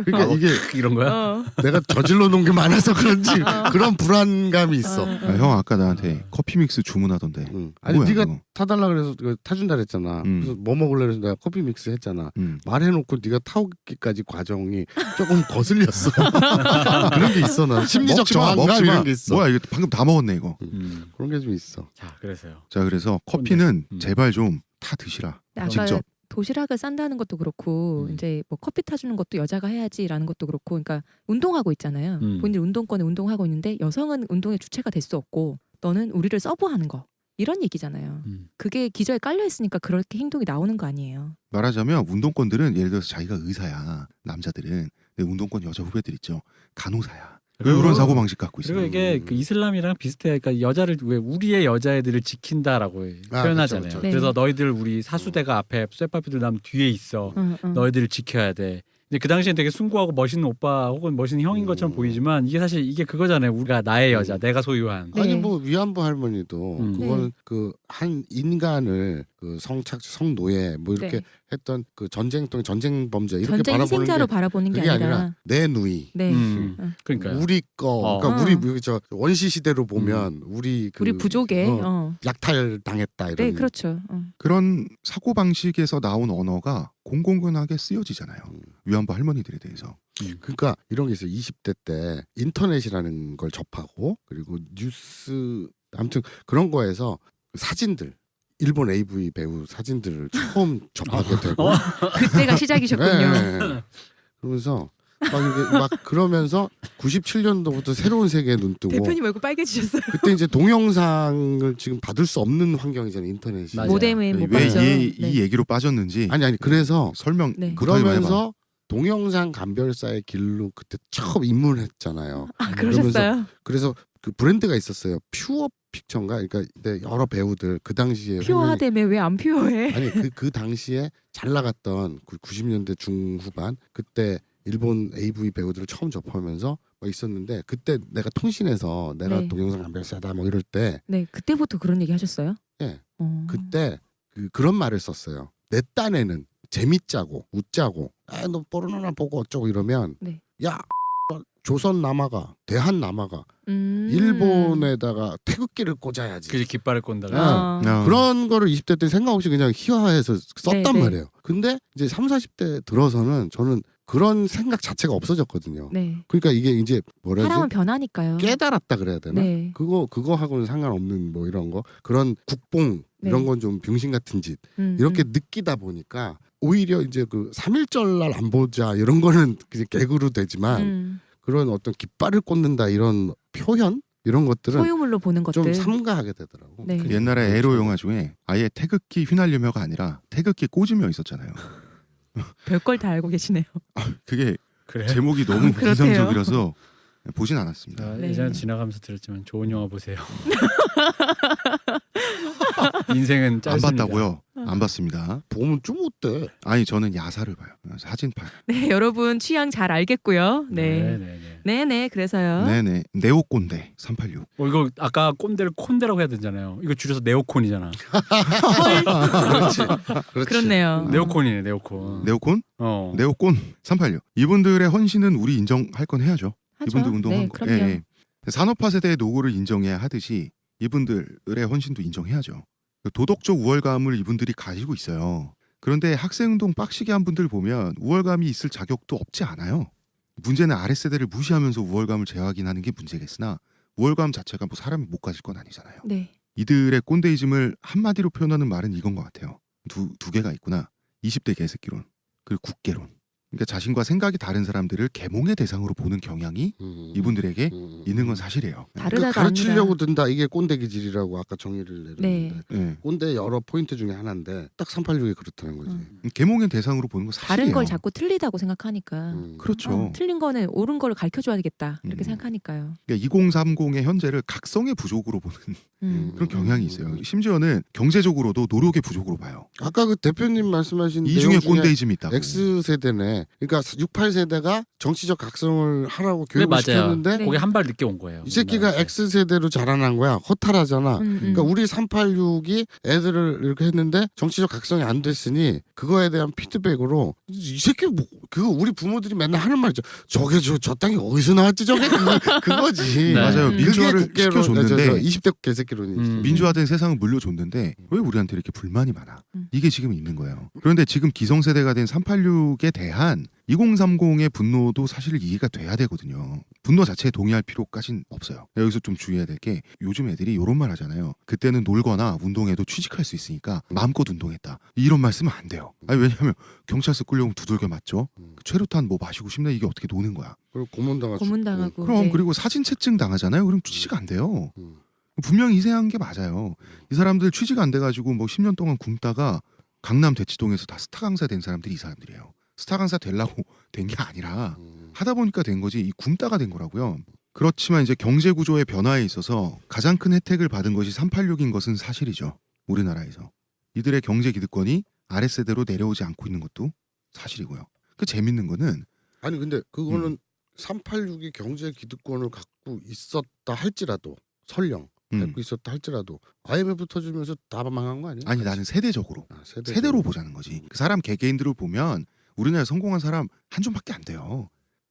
Speaker 1: 그러니까 이게
Speaker 4: 이런 거야?
Speaker 3: 어.
Speaker 1: 내가 저질러 놓은 게 많아서 그런지 그런 불안감이 있어.
Speaker 2: 형 아까 나한테 커피 믹스 주문하던데.
Speaker 1: 응. 아니
Speaker 2: 뭐야,
Speaker 1: 네가
Speaker 2: 그거?
Speaker 1: 타달라 그래서 타준다 그랬잖아. 그래서 뭐 먹을래 그래서 내가 커피 믹스 했잖아. 말해놓고 네가 타오기까지 과정이 조금 거슬렸어. 그런 게 있어. 나 심리적
Speaker 2: 먹지 마,
Speaker 1: 저항감
Speaker 2: 먹지 마.
Speaker 1: 이런 게 있어.
Speaker 2: 뭐야 이거 방금 다 먹었네 이거.
Speaker 1: 그런 게 좀 있어.
Speaker 4: 자 그래서요.
Speaker 2: 자 그래서 커피는
Speaker 4: 꼰대.
Speaker 2: 제발 좀 타 드시라.
Speaker 3: 아까
Speaker 2: 직접.
Speaker 3: 도시락을 싼다는 것도 그렇고 이제 뭐 커피 타주는 것도 여자가 해야지라는 것도 그렇고, 그러니까 운동하고 있잖아요. 본인 운동권에 운동하고 있는데 여성은 운동의 주체가 될 수 없고 너는 우리를 서브하는 거, 이런 얘기잖아요. 그게 기저에 깔려 있으니까 그렇게 행동이 나오는 거 아니에요.
Speaker 2: 말하자면 운동권들은 예를 들어서 자기가 의사야. 남자들은. 근데 운동권 여자 후배들 있죠. 간호사야.
Speaker 4: 그리고-
Speaker 2: 이런 사고 방식 갖고 있어요.
Speaker 4: 그리고 이게 그 이슬람이랑 비슷해. 그러니까 여자를 왜 우리의 여자애들을 지킨다라고 표현하잖아요.
Speaker 1: 그쵸,
Speaker 3: 그쵸.
Speaker 4: 그래서 너희들 우리 사수대가 앞에 쇠파피들 남 뒤에 있어. 너희들을 지켜야 돼. 근데 그 당시엔 되게 숭고하고 멋있는 오빠 혹은 멋있는 형인 것처럼 보이지만 이게 사실 이게 그거잖아요. 우리가 나의 여자, 내가 소유한.
Speaker 3: 네.
Speaker 1: 아니 뭐 위안부 할머니도 그거는
Speaker 3: 네.
Speaker 1: 그 한 인간을 그 성착취, 성노예 뭐 이렇게
Speaker 3: 네.
Speaker 1: 했던 그 전쟁통 전쟁 범죄 이렇게
Speaker 3: 전쟁
Speaker 1: 바라보는
Speaker 3: 희생자로
Speaker 1: 게
Speaker 3: 바라보는 게
Speaker 1: 그게
Speaker 3: 아니라,
Speaker 1: 아니라 내 누이.
Speaker 3: 네.
Speaker 4: 그러니까요.
Speaker 1: 우리 거, 그러니까 우리 저 원시 시대로 보면 우리 그
Speaker 3: 우리 부족의
Speaker 1: 약탈 당했다 이런.
Speaker 3: 네, 그렇죠.
Speaker 2: 그런 사고 방식에서 나온 언어가 공공연하게 쓰여지잖아요. 위안부 할머니들에 대해서.
Speaker 1: 그러니까 이런 게 있어요. 20대 때 인터넷이라는 걸 접하고 그리고 뉴스 아무튼 그런 거에서 사진들 일본 AV 배우 사진들을 처음 접하게 되고
Speaker 3: 그때가 시작이셨군요.
Speaker 1: 네. 그러면서 막 이게 막 그러면서 97년도부터 새로운 세계에 눈 뜨고
Speaker 3: 대표님 얼굴 빨개지셨어요.
Speaker 1: 그때 이제 동영상을 지금 받을 수 없는 환경이잖아요. 인터넷이.
Speaker 4: 맞아요.
Speaker 3: 모뎀에 못
Speaker 2: 왜
Speaker 3: 봤죠.
Speaker 2: 이
Speaker 3: 네.
Speaker 2: 얘기로 빠졌는지
Speaker 1: 아니 그래서
Speaker 2: 설명
Speaker 3: 네.
Speaker 2: 못하기만 해봐.
Speaker 1: 그러면서 동영상 감별사의 길로 그때 처음 입문했잖아요.
Speaker 3: 아, 그러셨어요?
Speaker 1: 그래서 그 브랜드가 있었어요. 퓨어 픽처인가? 그러니까 네, 여러 배우들 그 당시에
Speaker 3: 퓨어하다며 왜 안 퓨어해?
Speaker 1: 아니 그 당시에 잘 나갔던 그 90년대 중후반 그때 일본 AV 배우들을 처음 접하면서 뭐 있었는데 그때 내가 통신에서 내가
Speaker 3: 네.
Speaker 1: 동영상 감별사다 뭐 이럴 때
Speaker 3: 네, 그때부터 그런 얘기 하셨어요?
Speaker 1: 예,
Speaker 3: 그때
Speaker 1: 그때 그런 말을 썼어요. 내 딴에는 재밌자고 웃자고 너 포르노나 보고 어쩌고 이러면
Speaker 3: 네.
Speaker 1: 야 조선 남아가 대한 남아가
Speaker 3: 음.
Speaker 1: 일본에다가 태극기를 꽂아야지.
Speaker 4: 그게 깃발을 꼰다가.
Speaker 1: 그런 거를 20대 때 생각 없이 그냥 희화해서 썼단
Speaker 3: 네, 네.
Speaker 1: 말이에요. 근데 이제 3, 40대 들어서는 저는 그런 생각 자체가 없어졌거든요.
Speaker 3: 네.
Speaker 1: 그러니까 이게 이제 뭐라
Speaker 3: 사람은
Speaker 1: 해야지?
Speaker 3: 변하니까요.
Speaker 1: 깨달았다 그래야 되나?
Speaker 3: 네.
Speaker 1: 그거하고는 상관없는 뭐 이런 거 그런 국뽕
Speaker 3: 네.
Speaker 1: 이런 건 좀 병신 같은 짓 이렇게 느끼다 보니까 오히려 이제 그 3.1절 날 안 보자 이런 거는 그냥 개그로 되지만 그런 어떤 깃발을 꽂는다 이런 표현 이런 것들은
Speaker 3: 소유물로 보는 것들.
Speaker 1: 좀 삼가하게 되더라고.
Speaker 3: 네.
Speaker 2: 옛날에 에로 영화 중에 아예 태극기 휘날리며가 아니라 태극기 꽂으며 있었잖아요.
Speaker 3: 별걸 다 알고 계시네요.
Speaker 2: 그게
Speaker 4: 그래.
Speaker 2: 제목이 너무
Speaker 3: 그렇대요.
Speaker 2: 인상적이라서 보진 않았습니다.
Speaker 3: 네.
Speaker 4: 예전에 지나가면서 들었지만 좋은 영화 보세요. 인생은
Speaker 2: 안
Speaker 4: 짧습니다.
Speaker 2: 봤다고요? 안 봤습니다.
Speaker 1: 보면 좀 어때?
Speaker 2: 아니 저는 야사를 봐요. 사진 봐요.
Speaker 3: 네, 여러분 취향 잘 알겠고요. 네.
Speaker 4: 네.
Speaker 3: 네네 그래서요.
Speaker 2: 네네. 네오꼰대 386.
Speaker 4: 이거 아까 꼰대를 콘대라고 해야 되잖아요. 이거 줄여서 네오콘이잖아.
Speaker 1: 그렇지. 그렇지.
Speaker 3: 그렇네요.
Speaker 4: 네오콘이네, 네오콘.
Speaker 2: 네오콘?
Speaker 4: 어.
Speaker 2: 네오꼰 386. 이분들의 헌신은 우리 인정할 건 해야죠.
Speaker 3: 하죠.
Speaker 2: 이분들 운동한
Speaker 3: 네,
Speaker 2: 거.
Speaker 3: 그럼요.
Speaker 2: 산업화 세대의 노고를 인정해야 하듯이 이분들의 헌신도 인정해야죠. 도덕적 우월감을 이분들이 가지고 있어요. 그런데 학생운동 빡시게 한 분들 보면 우월감이 있을 자격도 없지 않아요. 문제는 아랫세대를 무시하면서 우월감을 재확인하는 게 문제겠으나 우월감 자체가 뭐 사람이 못 가질 건 아니잖아요.
Speaker 3: 네.
Speaker 2: 이들의 꼰대이즘을 한마디로 표현하는 말은 이건 것 같아요. 두 개가 있구나. 20대 개새끼론 그리고 국계론. 그러니까 자신과 생각이 다른 사람들을 계몽의 대상으로 보는 경향이 이분들에게 있는 건 사실이에요.
Speaker 3: 다르다가
Speaker 1: 가르치려고 든다. 이게 꼰대 기질이라고 아까 정의를 내렸는데
Speaker 2: 네.
Speaker 1: 꼰대 여러 포인트 중에 하나인데 딱 386이 그렇다는 거지.
Speaker 2: 계몽의 대상으로 보는 건 사실이에요.
Speaker 3: 다른 걸 자꾸 틀리다고 생각하니까.
Speaker 2: 그렇죠.
Speaker 3: 틀린 거는 옳은 거를 가르쳐 줘야겠다. 이렇게
Speaker 2: 음.
Speaker 3: 생각하니까요.
Speaker 2: 그러니까 2030의 현재를 각성의 부족으로 보는 그런 경향이 있어요. 심지어는 경제적으로도 노력의 부족으로 봐요.
Speaker 1: 아까 그 대표님 말씀하신
Speaker 2: 이 중에
Speaker 1: 내용 중에
Speaker 2: 꼰대이즘이 있다고.
Speaker 1: X세대네. 그러니까 68세대가 정치적 각성을 하라고
Speaker 4: 네,
Speaker 1: 교육을
Speaker 4: 맞아요.
Speaker 1: 시켰는데
Speaker 3: 네.
Speaker 4: 거기 한 발 늦게 온 거예요.
Speaker 1: 이 새끼가
Speaker 4: 우리나라에서.
Speaker 1: X세대로 자라난 거야. 허탈하잖아. 그러니까 우리 386이 애들을 이렇게 했는데 정치적 각성이 안 됐으니 그거에 대한 피드백으로 이 새끼 뭐 그거 우리 부모들이 맨날 하는 말이죠. 저게 저 땅이 어디서 나왔지 저게 그거지.
Speaker 4: 네.
Speaker 2: 맞아요.
Speaker 3: 음.
Speaker 2: 민주화를
Speaker 1: 그게 국계론,
Speaker 2: 시켜줬는데
Speaker 1: 20대 개새끼론이지.
Speaker 2: 민주화된 세상을 물려줬는데 왜 우리한테 이렇게 불만이 많아?
Speaker 3: 음.
Speaker 2: 이게 지금 있는 거예요. 그런데 지금 기성세대가 된 386에 대한 2030의 분노도 사실 이해가 돼야 되거든요. 분노 자체에 동의할 필요까지는 없어요. 여기서 좀 주의해야 될 게 요즘 애들이 이런 말 하잖아요. 그때는 놀거나 운동해도 취직할 수 있으니까 마음껏 운동했다. 이런 말 쓰면 안 돼요. 아니 왜냐하면 경찰서 끌려오면 두들겨 맞죠. 최루탄 뭐 마시고 싶나 이게 어떻게 노는 거야.
Speaker 1: 그리고 고문당하고.
Speaker 3: 고문당하고.
Speaker 2: 그럼
Speaker 3: 네.
Speaker 2: 그리고 사진 채증 당하잖아요. 그럼 취직 안 돼요.
Speaker 1: 음.
Speaker 2: 분명히 희생한 게 맞아요. 이 사람들 취직 안 돼가지고 뭐 10년 동안 굶다가 강남 대치동에서 다 스타 강사 된 사람들이 이 사람들이에요. 스타 강사 되려고 된 게 아니라 하다 보니까 된 거지 이 굶다가 된 거라고요. 그렇지만 이제 경제 구조의 변화에 있어서 가장 큰 혜택을 받은 것이 386인 것은 사실이죠. 우리나라에서 이들의 경제 기득권이 아랫세대로 내려오지 않고 있는 것도 사실이고요. 그 재밌는 거는
Speaker 1: 아니 근데 그거는 386이 경제 기득권을 갖고 있었다 할지라도 설령 갖고 있었다 할지라도 IMF 터지면서 다 망한 거 아니야?
Speaker 2: 아니 나는 세대적으로
Speaker 1: 세대적으로.
Speaker 2: 세대로 보자는 거지. 그 사람 개개인들을 보면 우리나라에 성공한 사람 한 줌밖에 안 돼요.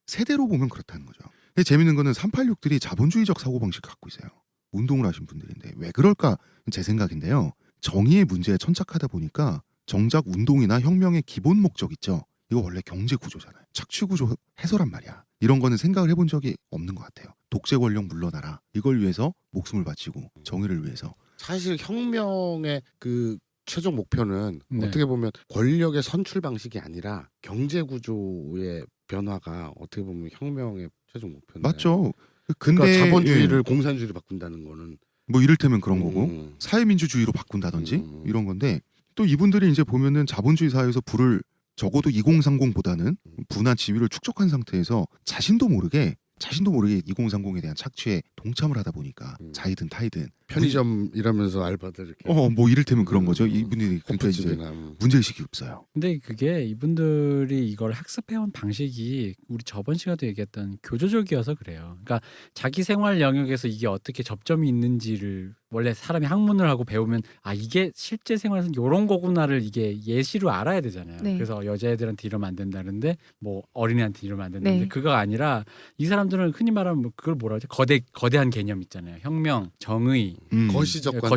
Speaker 2: 세대로 보면 그렇다는 거죠. 근데 재밌는 거는 386들이 자본주의적 사고방식 갖고 있어요. 운동을 하신 분들인데 왜 그럴까 제 생각인데요. 정의의 문제에 천착하다 보니까 정작 운동이나 혁명의 기본 목적 있죠. 이거 원래 경제 구조잖아요. 착취 구조 해소란 말이야. 이런 거는 생각을 해본 적이 없는 것 같아요. 독재 권력 물러나라. 이걸 위해서 목숨을 바치고 정의를 위해서.
Speaker 1: 사실 혁명의 그 최종 목표는
Speaker 4: 네.
Speaker 1: 어떻게 보면 권력의 선출 방식이 아니라 경제 구조의 변화가 어떻게 보면 혁명의 최종 목표인데.
Speaker 2: 맞죠. 근데
Speaker 1: 그러니까 자본주의를
Speaker 2: 예,
Speaker 1: 공산주의로 바꾼다는 거는
Speaker 2: 뭐 이를테면 그런 거고
Speaker 1: 음.
Speaker 2: 사회민주주의로 바꾼다든지
Speaker 1: 음.
Speaker 2: 이런 건데 또 이분들이 이제 보면은 자본주의 사회에서 부를 적어도 2030보다는 부나 지위를 축적한 상태에서 자신도 모르게 2030에 대한 착취에 동참을 하다 보니까 자이든 타이든
Speaker 1: 편의점 일하면서 알바들 이렇게
Speaker 2: 뭐 이를테면 그런 거죠. 이분들이 그러니까 이제
Speaker 1: 호프집이나
Speaker 2: 문제의식이 없어요.
Speaker 4: 근데 그게 이분들이 이걸 학습해온 방식이 우리 저번 시간에도 얘기했던 교조적이어서 그래요. 그러니까 자기 생활 영역에서 이게 어떻게 접점이 있는지를 원래 사람이 학문을 하고 배우면 아 이게 실제 생활에서는 이런 거구나를 이게 예시로 알아야 되잖아요.
Speaker 3: 네.
Speaker 4: 그래서 여자애들한테 이러면 안 된다는데 뭐 어린애한테 이러면 안 된다는데
Speaker 3: 네.
Speaker 4: 그거 아니라 이 사람들은 흔히 말하면 뭐 그걸 뭐라 하죠? 거대한 개념 있잖아요. 혁명, 정의,
Speaker 1: 거시적 관점.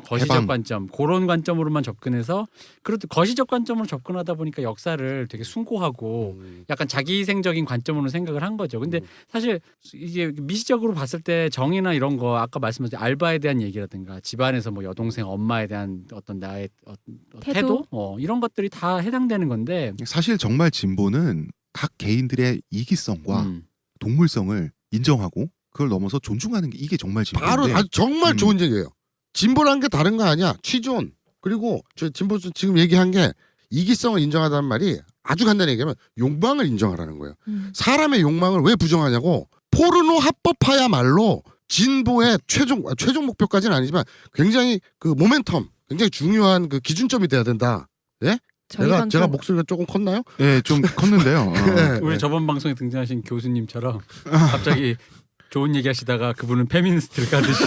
Speaker 4: 거시적
Speaker 2: 해방.
Speaker 4: 관점 그런 관점으로만 접근해서 그래도 거시적 관점으로 접근하다 보니까 역사를 되게 숭고하고 약간 자기희생적인 관점으로 생각을 한 거죠. 근데 사실 이게 미시적으로 봤을 때 정의나 이런 거 아까 말씀하신 알바에 대한 얘기라든가 집안에서 뭐 여동생 엄마에 대한 어떤 나의 태도 이런 것들이 다 해당되는 건데
Speaker 2: 사실 정말 진보는 각 개인들의 이기성과 동물성을 인정하고 그걸 넘어서 존중하는 게 이게 정말 진보인데
Speaker 1: 바로 아주 정말 좋은 얘기예요. 진보란 게 다른 거 아니야. 취존. 그리고 저 진보 지금 얘기한 게 이기성을 인정하다는 말이 아주 간단히 얘기하면 욕망을 인정하라는 거예요. 사람의 욕망을 왜 부정하냐고. 포르노 합법화야말로 진보의 최종 목표까지는 아니지만 굉장히 그 모멘텀, 굉장히 중요한 그 기준점이 돼야 된다. 예?
Speaker 3: 저희
Speaker 1: 제가
Speaker 3: 방송
Speaker 1: 목소리가 조금 컸나요?
Speaker 2: 예, 좀 컸는데요.
Speaker 1: 네.
Speaker 4: 우리 저번 방송에 등장하신 교수님처럼 갑자기 좋은 얘기 하시다가 그분은 페미니스트를 가듯이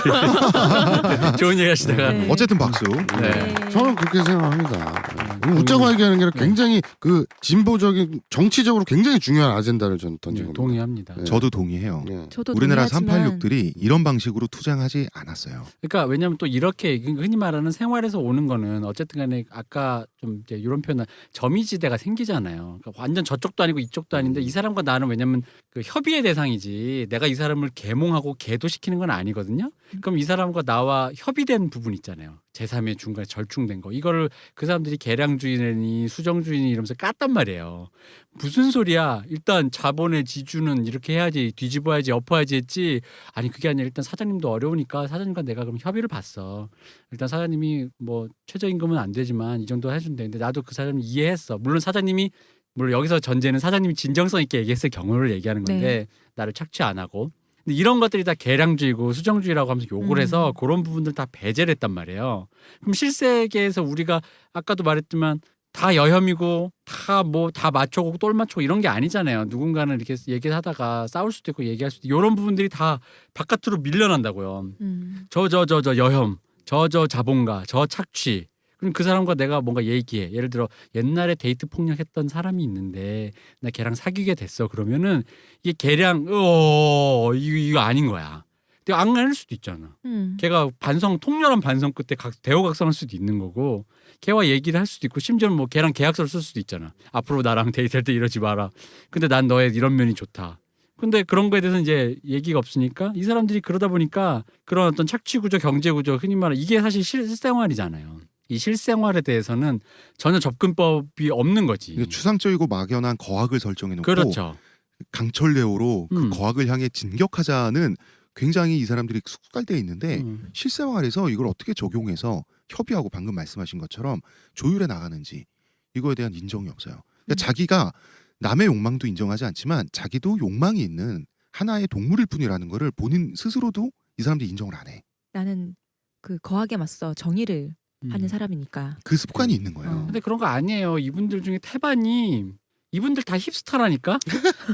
Speaker 4: 좋은 얘기 하시다가
Speaker 3: 네.
Speaker 2: 어쨌든 박수.
Speaker 4: 네.
Speaker 1: 저는 그렇게 생각합니다. 웃자고 얘기하는 게 아니라 굉장히 그 진보적인 정치적으로 굉장히 중요한 아젠다를 전 던진 겁니다.
Speaker 4: 동의합니다.
Speaker 1: 네.
Speaker 2: 저도 동의해요.
Speaker 1: 네.
Speaker 3: 저도
Speaker 2: 우리나라
Speaker 3: 동의하지만
Speaker 2: 386들이 이런 방식으로 투쟁하지 않았어요.
Speaker 4: 그러니까 왜냐하면 또 이렇게 흔히 말하는 생활에서 오는 거는 어쨌든 간에 아까 좀 이제 이런 표현은 점이지대가 생기잖아요. 그러니까 완전 저쪽도 아니고 이쪽도 아닌데 이 사람과 나는 왜냐면 그 협의의 대상이지 내가 이 사람을 계몽하고 계도시키는 건 아니거든요. 그럼 이 사람과 나와 협의된 부분 있잖아요. 제3의 중간에 절충된 거. 이거를 그 사람들이 계량주의니 수정주의니 이러면서 깠단 말이에요. 무슨 소리야. 일단 자본의 지주는 이렇게 해야지 뒤집어야지 엎어야지 했지. 아니 그게 아니라 일단 사장님도 어려우니까 사장님과 내가 그럼 협의를 봤어. 일단 사장님이 뭐 최저임금은 안 되지만 이 정도 해준대. 근데 나도 그 사장님 이해했어. 물론 사장님이 물론 여기서 전제는 사장님이 진정성 있게 얘기했을 경우를 얘기하는 건데
Speaker 3: 네.
Speaker 4: 나를 착취 안 하고. 근데 이런 것들이 다 계량주의고 수정주의라고 하면서 욕을 해서 그런 부분들 다 배제를 했단 말이에요. 그럼 실세계에서 우리가 아까도 말했지만 다 여혐이고 다 마초고 똘 마초고 이런 게 아니잖아요. 누군가는 이렇게 얘기하다가 싸울 수도 있고 얘기할 수도 있고 이런 부분들이 다 바깥으로 밀려난다고요. 저 여혐, 저 자본가, 저 착취. 그럼 그 사람과 내가 뭔가 얘기해. 예를 들어 옛날에 데이트 폭력했던 사람이 있는데 나 걔랑 사귀게 됐어. 그러면은 이게 걔랑 이거 아닌 거야. 근데 안 할 수도 있잖아. 걔가 통렬한 반성 끝에 대호각성할 수도 있는 거고 걔와 얘기를 할 수도 있고 심지어는 뭐 걔랑 계약서를 쓸 수도 있잖아. 앞으로 나랑 데이트할 때 이러지 마라. 근데 난 너의 이런 면이 좋다. 근데 그런 거에 대해서 이제 얘기가 없으니까 이 사람들이 그러다 보니까 그런 어떤 착취구조, 경제구조 흔히 말하는 이게 사실 실생활이잖아요. 이 실생활에 대해서는 전혀 접근법이 없는 거지.
Speaker 2: 이게 추상적이고 막연한 거학을 설정해놓고
Speaker 4: 그렇죠.
Speaker 2: 강철레오로 그 거학을 향해 진격하자는 굉장히 이 사람들이 숙달돼 있는데 실생활에서 이걸 어떻게 적용해서 협의하고 방금 말씀하신 것처럼 조율해 나가는지 이거에 대한 인정이 없어요. 그러니까 자기가 남의 욕망도 인정하지 않지만 자기도 욕망이 있는 하나의 동물일 뿐이라는 거를 본인 스스로도 이 사람들이 인정을 안 해.
Speaker 3: 나는 그 거하게 맞서 정의를 하는 사람이니까.
Speaker 2: 그 습관이 있는 거예요.
Speaker 4: 근데 그런 거 아니에요. 이분들 중에 태반이 이분들 다 힙스터라니까.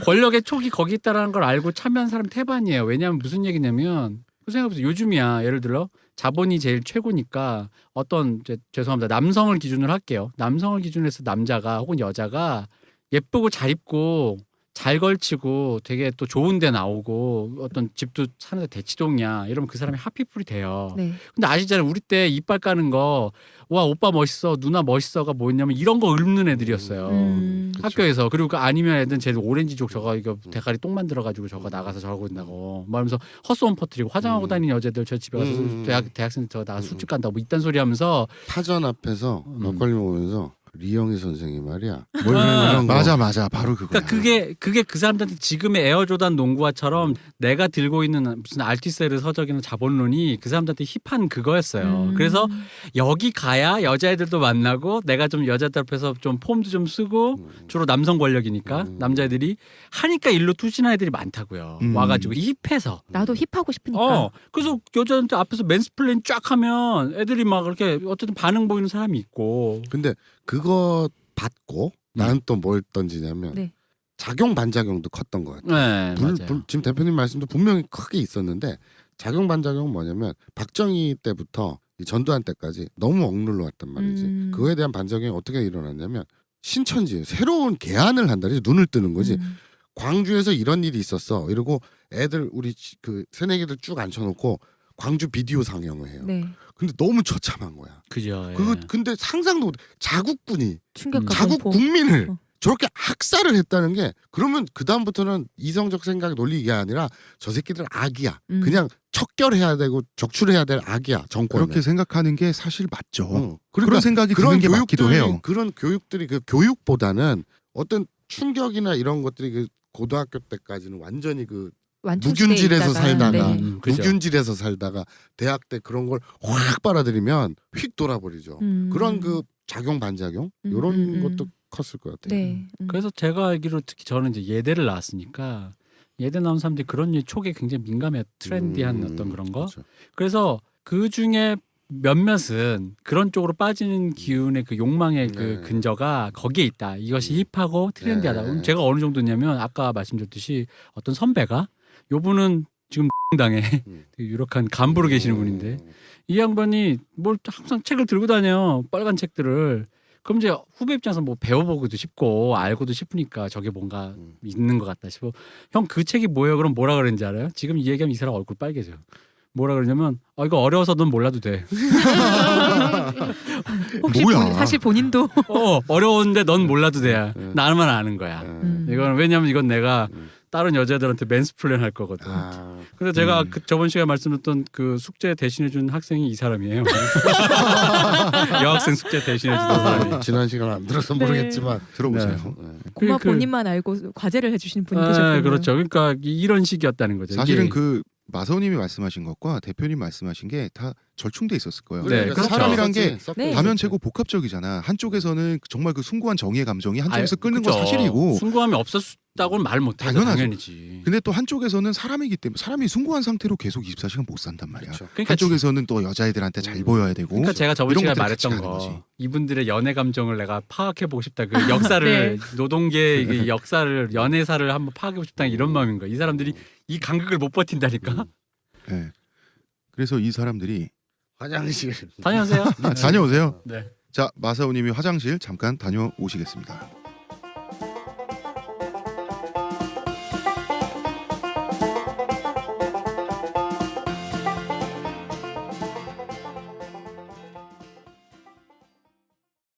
Speaker 4: 권력의 촉이 거기 있다라는 걸 알고 참여한 사람 태반이에요. 왜냐하면 무슨 얘기냐면 그 생각해보세요. 요즘이야. 예를 들어 자본이 제일 최고니까 어떤 죄송합니다. 남성을 기준으로 할게요. 남성을 기준으로 해서 남자가 혹은 여자가 예쁘고 잘 입고 잘 걸치고 되게 또 좋은 데 나오고 어떤 집도 사는데 대치동이야. 이러면 그 사람이 하피풀이 돼요.
Speaker 3: 네.
Speaker 4: 근데 아시잖아요. 우리 때 이빨 까는 거 와 오빠 멋있어 누나 멋있어가 뭐였냐면 이런 거 읊는 애들이었어요. 학교에서. 그리고 아니면 애들은 쟤들 오렌지족 저거 이거 대가리 똥 만들어가지고 저거 나가서 저러고 있다고 말하면서 헛소문 퍼뜨리고 화장하고 다니는 여자들 저 집에 가서 대학생 저거 나가 술집 간다고 뭐 이딴 소리 하면서
Speaker 1: 파전 앞에서 막걸리 먹으면서 리영희 선생이 말이야. 뭐 이런 거.
Speaker 2: 맞아 바로 그거.
Speaker 4: 그러니까 그게 그 사람들한테 지금의 에어조단 농구화처럼 내가 들고 있는 무슨 알티세르 서적이나 자본론이 그 사람들한테 힙한 그거였어요. 그래서 여기 가야 여자애들도 만나고 내가 좀 여자들 앞에서 좀 폼도 좀 쓰고 주로 남성 권력이니까 남자애들이 하니까 일로 투신한 애들이 많다고요. 와가지고 힙해서.
Speaker 3: 나도 힙하고 싶으니까.
Speaker 4: 그래서 여자한테 앞에서 맨스플레인 쫙 하면 애들이 막 그렇게 어쨌든 반응 보이는 사람이 있고.
Speaker 1: 근데 그거 받고 나는 또 뭘 던지냐면
Speaker 3: 네.
Speaker 1: 작용 반작용도 컸던 것 같아요.
Speaker 4: 네, 맞아요.
Speaker 1: 지금 대표님 말씀도 분명히 크게 있었는데 작용 반작용은 뭐냐면 박정희 때부터 이 전두환 때까지 너무 억눌러 왔단 말이지. 그거에 대한 반작용이 어떻게 일어났냐면 신천지에 새로운 개안을 한다지 눈을 뜨는 거지. 광주에서 이런 일이 있었어. 이러고 애들 우리 그 새내기들 쭉 앉혀놓고 광주 비디오 상영을 해요.
Speaker 3: 네.
Speaker 1: 근데 너무 처참한 거야.
Speaker 4: 그죠.
Speaker 1: 그거 근데 상상도 못. 자국군이
Speaker 3: 충격과
Speaker 1: 자국
Speaker 3: 공포.
Speaker 1: 국민을
Speaker 3: 어.
Speaker 1: 저렇게 학살을 했다는 게 그러면 그 다음부터는 이성적 생각 논리 이게 아니라 저 새끼들 악이야. 그냥 척결해야 되고 적출해야 될 악이야 정권.
Speaker 2: 그렇게 생각하는 게 사실 맞죠.
Speaker 1: 그러니까
Speaker 2: 그런 생각이 드는 게 맞기도 해요.
Speaker 1: 그런 교육들이 그 교육보다는 어떤 충격이나 이런 것들이 그 고등학교 때까지는 완전히 그
Speaker 3: 완충시대에
Speaker 1: 무균질에서
Speaker 3: 있다가,
Speaker 1: 살다가
Speaker 3: 네.
Speaker 4: 그죠.
Speaker 1: 무균질에서 살다가 대학 때 그런 걸 확 빨아들이면 휙 돌아버리죠. 그런 그 작용 반작용 이런 것도 컸을 것 같아요.
Speaker 3: 네.
Speaker 4: 그래서 제가 알기로 특히 저는 이제 예대를 나왔으니까 예대 나온 사람들이 그런 촉에 굉장히 민감해 트렌디한 어떤 그런 거.
Speaker 1: 그렇죠.
Speaker 4: 그래서 그 중에 몇몇은 그런 쪽으로 빠지는 기운의 그 욕망의 그
Speaker 1: 네.
Speaker 4: 근저가 거기에 있다. 이것이 힙하고 트렌디하다.
Speaker 1: 네.
Speaker 4: 그럼 제가 어느 정도냐면 아까 말씀드렸듯이 어떤 선배가 요분은 지금 당에 되게 유력한 간부로 계시는 분인데 이 양반이 뭘 항상 책을 들고 다녀. 빨간 책들을. 그럼 이제 후배 입장에서 뭐 배워보기도 쉽고 알고도 싶으니까 저게 뭔가 있는 것 같다 싶어. 형 그 책이 뭐예요? 그럼 뭐라 그랬는지 알아요? 지금 이 얘기하면 이 사람 얼굴 빨개져. 뭐라 그러냐면 이거 어려워서 넌 몰라도 돼.
Speaker 3: 혹시
Speaker 2: 뭐야?
Speaker 3: 사실 본인도
Speaker 4: 어려운데 넌 몰라도 돼야. 나만 아는 거야.
Speaker 3: 음.
Speaker 4: 이건 왜냐면 이건 내가 다른 여자들한테 맨스플레인 할 거거든. 그래서 제가 저번 시간에 말씀드렸던 그 숙제 대신해 준 학생이 이 사람이에요. 여학생 숙제 대신해 주던 사람이.
Speaker 1: 지난 시간 안 들어서
Speaker 3: 네.
Speaker 1: 모르겠지만
Speaker 2: 들어보세요.
Speaker 3: 고마
Speaker 4: 그-
Speaker 3: 본인만 알고 과제를 해주시는 분이 계셨군요.
Speaker 4: 그렇죠. 그러니까 이런 식이었다는 거죠.
Speaker 2: 사실은
Speaker 4: 이게
Speaker 2: 그 마사오님이 말씀하신 것과 대표님 말씀하신 게 다 절충돼 있었을 거예요.
Speaker 4: 네,
Speaker 2: 그
Speaker 4: 그렇죠.
Speaker 2: 사람이란 게
Speaker 3: 네.
Speaker 2: 다면체고 복합적이잖아. 한쪽에서는 정말 그 숭고한 정의의 감정이 한쪽에서 끄는 건
Speaker 4: 그죠.
Speaker 2: 사실이고,
Speaker 4: 숭고함이 없었다고는 말 못해.
Speaker 2: 당연하죠.
Speaker 4: 당연이지.
Speaker 2: 근데 또 한쪽에서는 사람이기 때문에 사람이 숭고한 상태로 계속 24시간 못 산단 말이야.
Speaker 1: 그렇죠.
Speaker 4: 그러니까
Speaker 2: 한쪽에서는 또 여자애들한테 잘 보여야 되고.
Speaker 4: 그러니까 제가 저번
Speaker 2: 이런
Speaker 4: 시간에
Speaker 2: 것들을
Speaker 4: 말했던
Speaker 2: 같이 가는
Speaker 4: 거
Speaker 2: 거지.
Speaker 4: 이분들의 연애 감정을 내가 파악해 보고 싶다. 그 역사를 노동계의 이 역사를 연애사를 한번 파악해 보고 싶다 이런 마음인 거야. 이 사람들이 이 간극을 못 버틴다니까.
Speaker 2: 네. 그래서 이 사람들이
Speaker 1: 화장실
Speaker 4: 다녀오세요.
Speaker 2: 다녀오세요.
Speaker 4: 네.
Speaker 2: 자, 마사오님이 화장실 잠깐 다녀오시겠습니다.